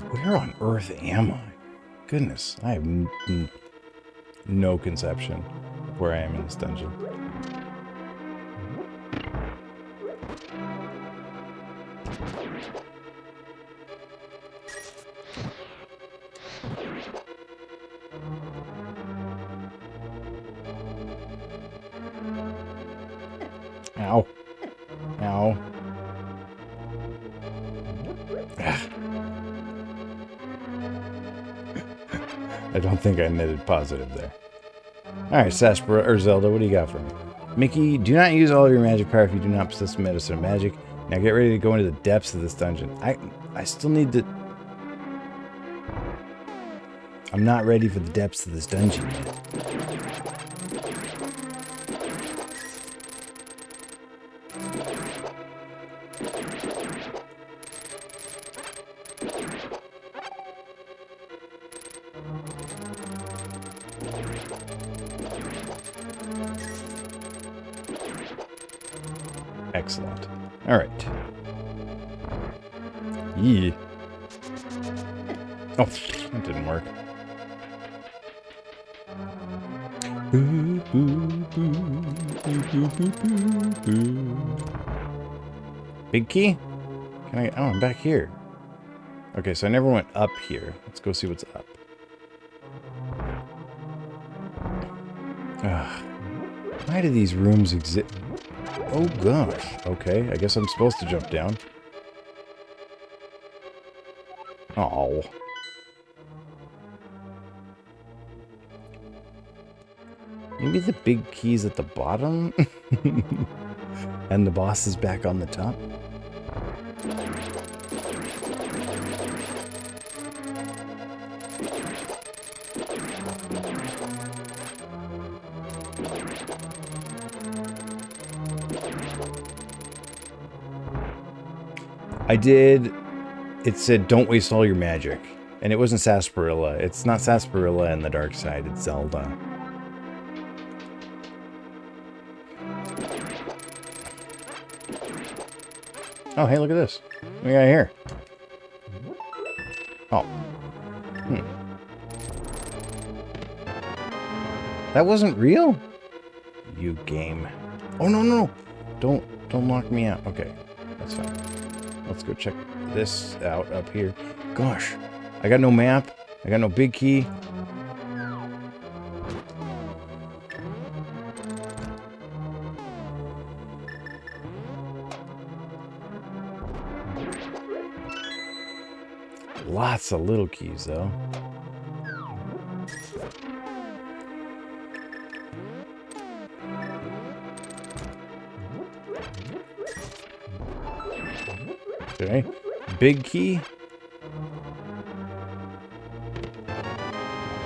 Where on earth am I? Goodness, I have no conception of where I am in this dungeon. Ow. Ow. I don't think I netted positive there. Alright, Sasper or Zelda, what do you got for me? Mickey, do not use all of your magic power if you do not possess medicine or magic. Now get ready to go into the depths of this dungeon. I still need to... I'm not ready for the depths of this dungeon yet. Excellent. All right. Yee. Oh, that didn't work. Big key? Can I? Oh, I'm back here. Okay, so I never went up here. Let's go see what's up. Ugh. Why do these rooms exist? Oh gosh. Okay, I guess I'm supposed to jump down. Oh. Maybe the big key's at the bottom? And the boss is back on the top? I did. It said, don't waste all your magic. And it wasn't sarsaparilla. It's not sarsaparilla in the dark side. It's Zelda. Oh, hey, look at this. What do we got here? Oh. That wasn't real? You game. Oh, no, no. Don't lock me out. Okay, that's fine. Let's go check this out up here. Gosh, I got no map. I got no big key. Lots of little keys, though. Okay, big key.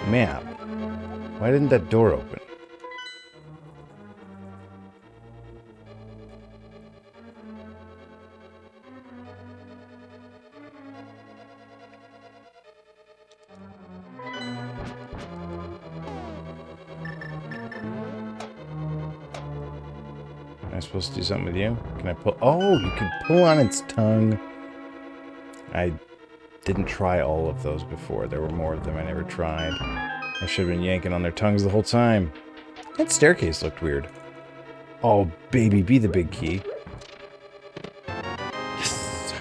Map. Why didn't that door open? Am I supposed to do something with you? Can I pull? Oh, you can pull on its tongue. I didn't try all of those before. There were more of them I never tried. I should have been yanking on their tongues the whole time. That staircase looked weird. Oh, baby, be the big key. Yes.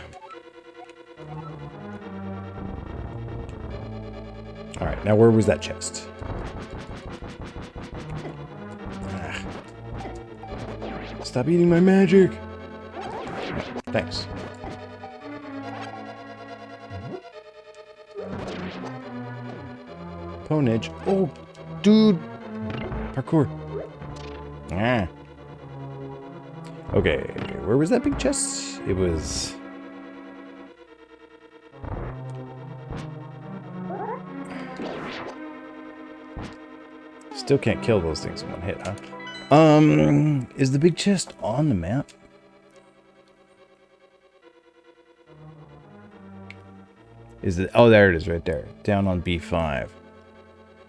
Alright, now where was that chest? Ah. Stop eating my magic! Thanks. Ponage. Oh, dude. Parkour. Ah. Okay, where was that big chest? It was... Still can't kill those things in one hit, huh? Is the big chest on the map? Is it? Oh, there it is right there. Down on B5.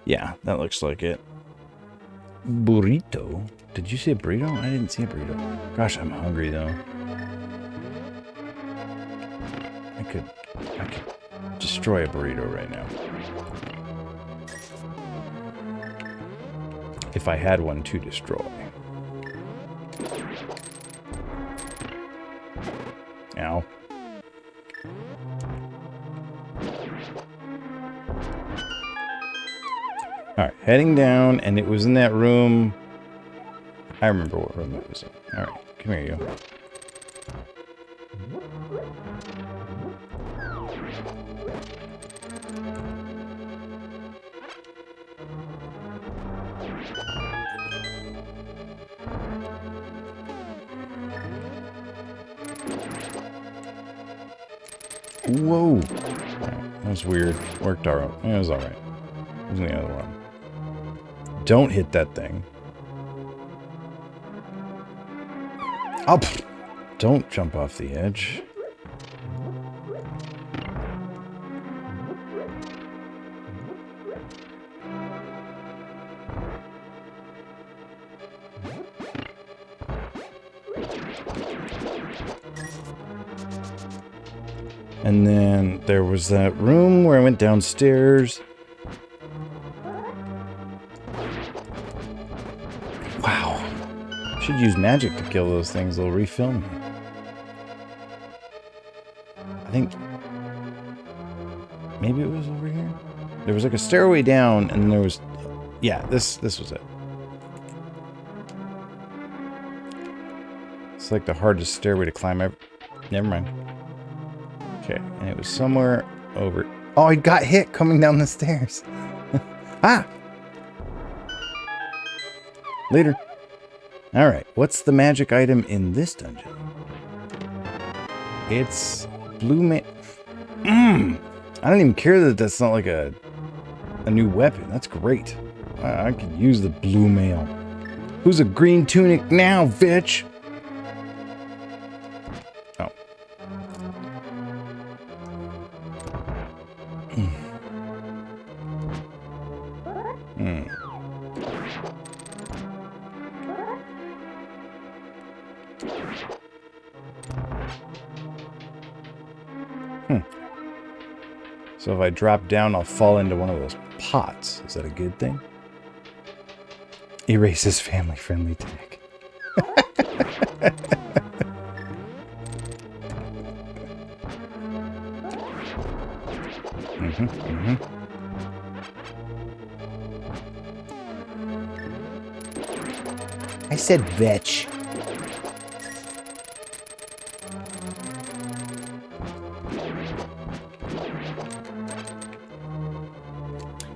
Yeah, that looks like it. Burrito? Did you see a burrito? I didn't see a burrito. Gosh, I'm hungry though. I could destroy a burrito right now. If I had one to destroy. Ow. Alright, heading down, and it was in that room. I remember what room it was in. Alright, come here, you. Whoa! Right, that was weird. Worked alright. It was alright. It was the other one. Don't hit that thing. Up! Don't jump off the edge. And then there was that room where I went downstairs. Wow. Should use magic to kill those things. They'll refill me. I think maybe it was over here. There was like a stairway down, and then there was, yeah, this was it. It's like the hardest stairway to climb ever. Never mind. Okay, and it was somewhere over. Oh, I got hit coming down the stairs. Ah! Later. Alright, what's the magic item in this dungeon? It's blue mail. I don't even care that that's not like a new weapon. That's great. I could use the blue mail. Who's a green tunic now, bitch? Oh. So if I drop down, I'll fall into one of those pots. Is that a good thing? Erases family-friendly tag. I said bitch.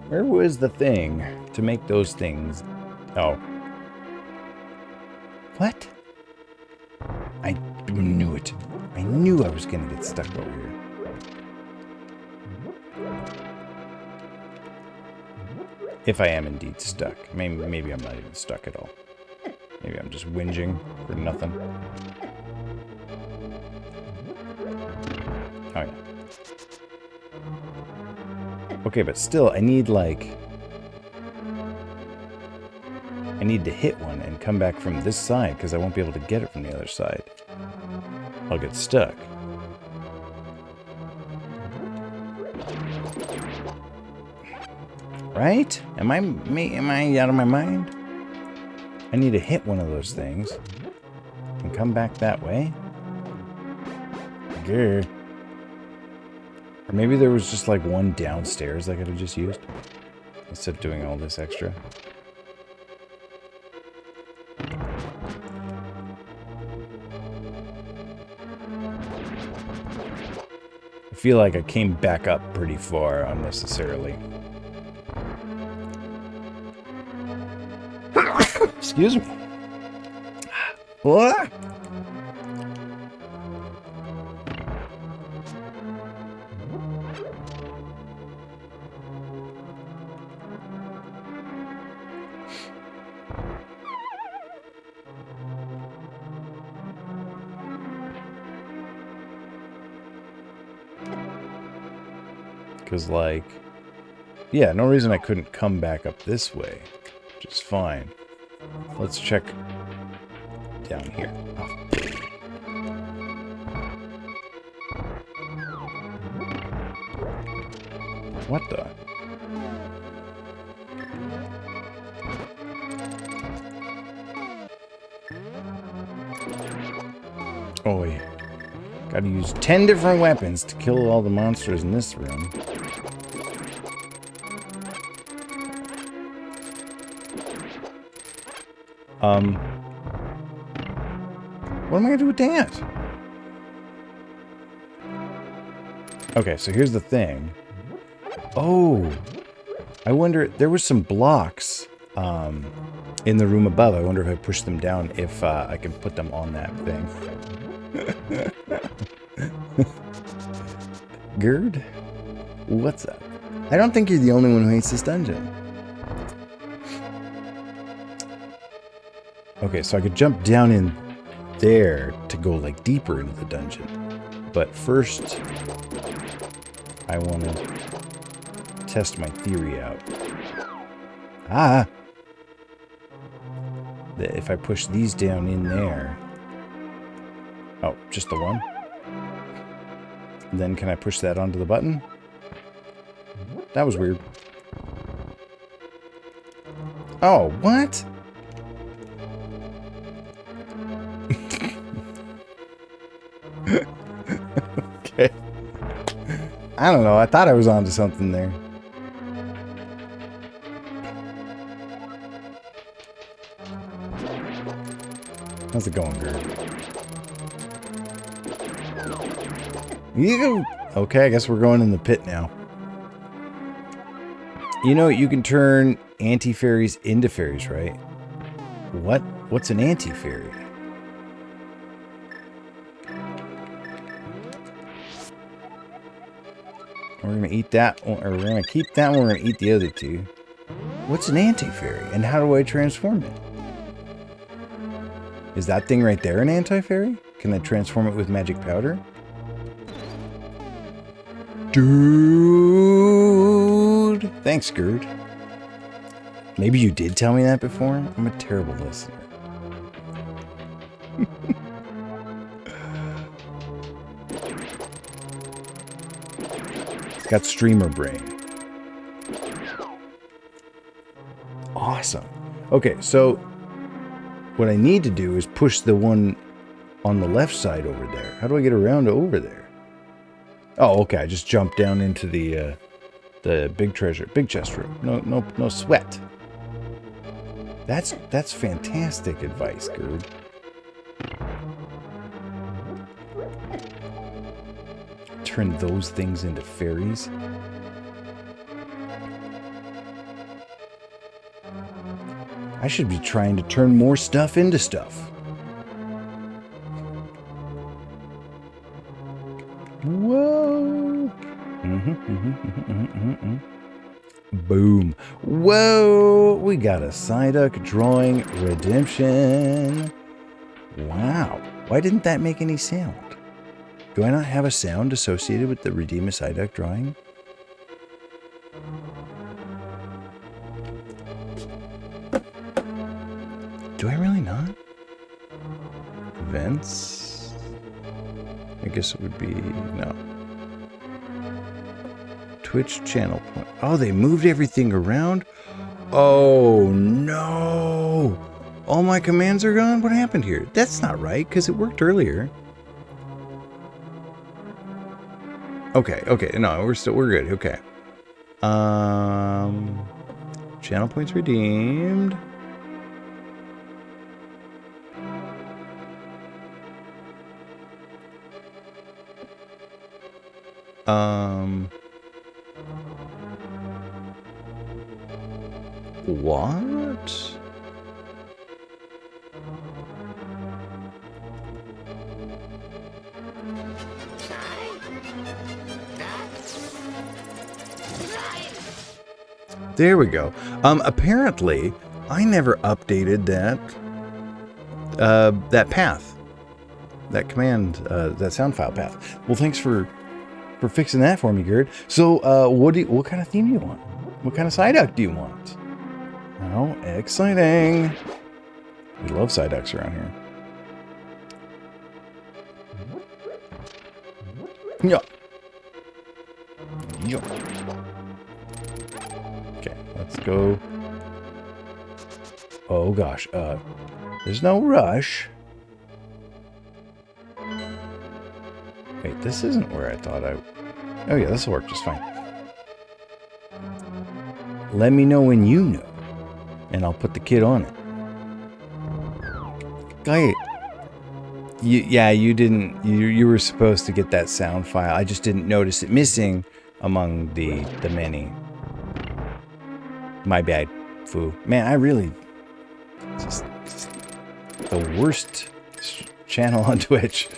Where was the thing to make those things? Oh. What? I knew it. I knew I was going to get stuck over here. If I am indeed stuck. Maybe I'm not even stuck at all. Maybe I'm just whinging for nothing. Oh, yeah. Okay, but still, I need, like... I need to hit one and come back from this side, because I won't be able to get it from the other side. I'll get stuck. Right? Am I out of my mind? I need to hit one of those things and come back that way? Grr. Or maybe there was just like one downstairs I could have just used instead of doing all this extra. I feel like I came back up pretty far unnecessarily. Excuse me. What? Because, like, yeah, no reason I couldn't come back up this way, which is fine. Let's check down here. Oh. What the? Oh, yeah. Gotta use 10 different weapons to kill all the monsters in this room. What am I gonna do with that? Okay, so here's the thing. Oh, I wonder, there were some blocks in the room above. I wonder if I push them down, if I can put them on that thing. Gerd? What's up? I don't think you're the only one who hates this dungeon. Okay, so I could jump down in there to go like deeper into the dungeon. But first, I want to test my theory out. Ah! That if I push these down in there... Oh, just the one? Then can I push that onto the button? That was weird. Oh, what? Okay. I don't know. I thought I was onto something there. How's it going, Gert? You okay? I guess we're going in the pit now. You know, you can turn anti-fairies into fairies, right? What? What's an anti-fairy? We're gonna eat that one, or we're gonna keep that one. We're gonna eat the other two. What's an anti-fairy, and how do I transform it? Is that thing right there an anti-fairy? Can I transform it with magic powder? Dude! Thanks, Gerd. Maybe you did tell me that before? I'm a terrible listener. It's got streamer brain. Awesome. Okay, so what I need to do is push the one on the left side over there. How do I get around over there? Oh, okay. I just jumped down into the big chest room. No sweat. That's fantastic advice, Gerd. Turn those things into fairies. I should be trying to turn more stuff into stuff. Whoa. Boom. Whoa. We got a Psyduck drawing redemption. Wow. Why didn't that make any sound? Do I not have a sound associated with the Redeem a Psyduck drawing? Do I really not? Events? I guess it would be... no. Twitch channel point. Oh, they moved everything around? Oh, no! All my commands are gone? What happened here? That's not right, because it worked earlier. Okay, no, we're good, okay. Channel points redeemed. What? There we go. Apparently, I never updated that path, that command, that sound file path. Well, thanks for fixing that for me, Gerd. So, what kind of theme do you want? What kind of Psyduck do you want? Oh, exciting! We love Psyducks around here. Yeah. Okay, let's go. Oh gosh, there's no rush. Wait, this isn't where I thought I... oh yeah, this will work just fine. Let me know when you know, and I'll put the kid on it. Guy, you didn't... You were supposed to get that sound file. I just didn't notice it missing among the many. My bad, foo. Man, I really... just the worst channel on Twitch.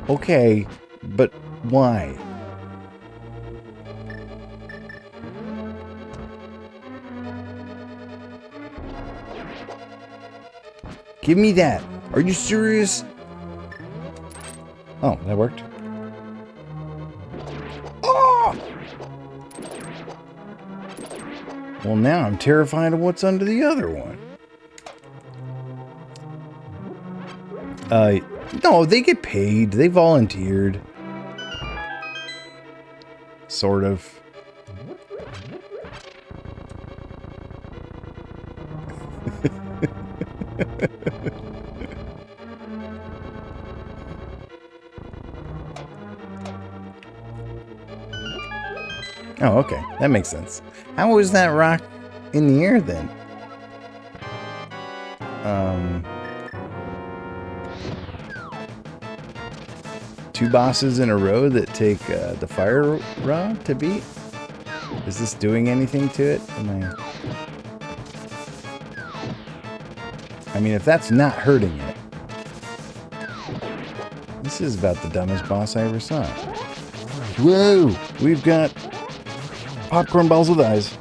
Okay, but why? Give me that. Are you serious? Oh, that worked. Oh! Well, now I'm terrified of what's under the other one. No, they get paid. They volunteered. Sort of. Oh, okay. That makes sense. How was that rock in the air then? Two bosses in a row that take the fire rod to beat? Is this doing anything to it? I mean, if that's not hurting it. This is about the dumbest boss I ever saw. Whoa! We've got popcorn balls with eyes.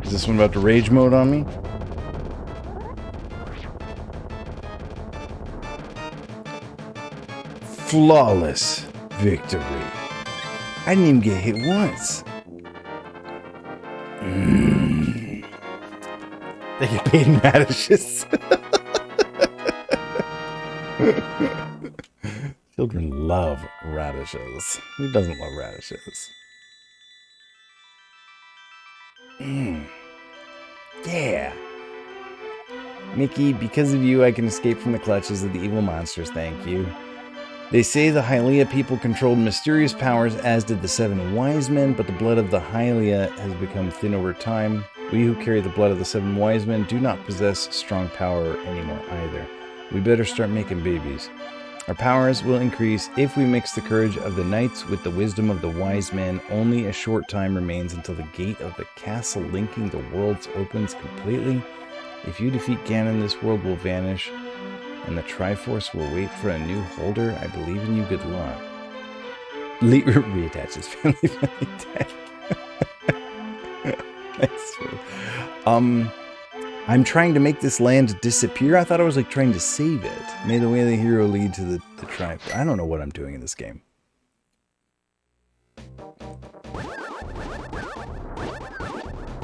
Is this one about to rage mode on me? Flawless victory. I didn't even get hit once. They get paid in radishes. Children love radishes. Who doesn't love radishes? Yeah. Mickey, because of you, I can escape from the clutches of the evil monsters. Thank you. They say the Hylia people controlled mysterious powers, as did the 7 wise men, but the blood of the Hylia has become thin over time. We who carry the blood of the 7 wise men do not possess strong power anymore either. We better start making babies. Our powers will increase if we mix the courage of the knights with the wisdom of the wise men. Only a short time remains until the gate of the castle linking the worlds opens completely. If you defeat Ganon, this world will vanish, and the Triforce will wait for a new holder. I believe in you. Good luck. Reattaches family tag. Thanks. I'm trying to make this land disappear. I thought I was like trying to save it. May the way of the hero lead to the Triforce. I don't know what I'm doing in this game.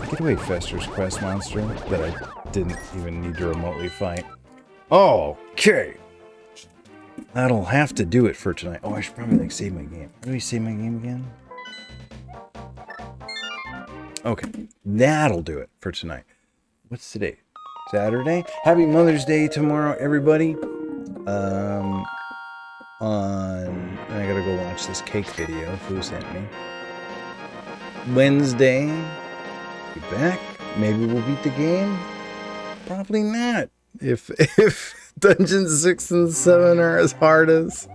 Get away, Fester's quest monster that I didn't even need to remotely fight. Okay. That'll have to do it for tonight. Oh, I should probably like save my game. How do we save my game again? Okay. That'll do it for tonight. What's today? Saturday? Happy Mother's Day tomorrow, everybody. I gotta go watch this cake video. Who sent me? Wednesday. Be back. Maybe we'll beat the game. Probably not. If Dungeons 6 and 7 are as hard as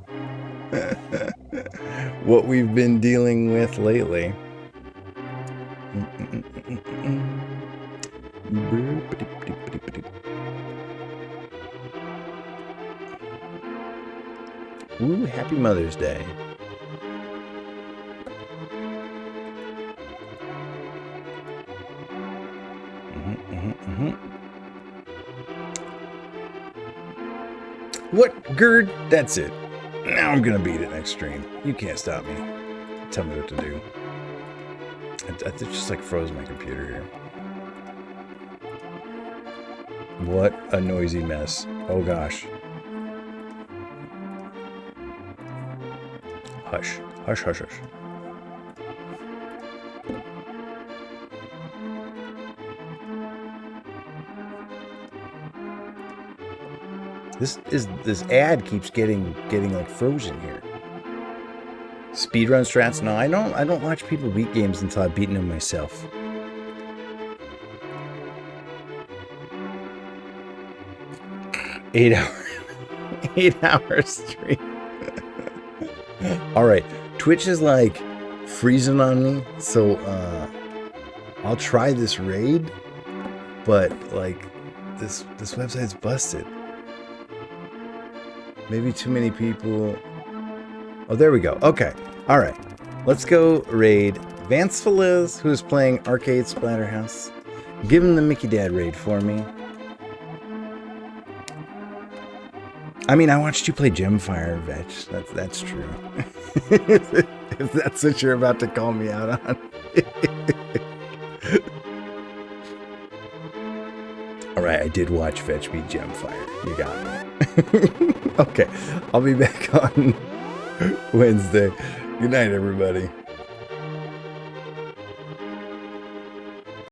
what we've been dealing with lately. Ooh, happy Mother's Day. What, Gerd? That's it. Now I'm gonna beat it next stream. You can't stop me. Tell me what to do. I just like froze my computer here. What a noisy mess. Oh gosh. Hush. Hush, hush, hush. This ad keeps getting like frozen here. Speedrun strats? No, I don't watch people beat games until I've beaten them myself. Eight hour stream. All right, Twitch is like freezing on me, so I'll try this raid, but like this website's busted. Maybe too many people. Oh, there we go. Okay. All right. Let's go raid Vance Feliz, who's playing Arcade Splatterhouse. Give him the Mickey Dad raid for me. I mean, I watched you play Gemfire, Vetch. That's true. If that's what you're about to call me out on. Alright, I did watch Vetch beat Gemfire. You got me. Okay, I'll be back on Wednesday. Good night, everybody.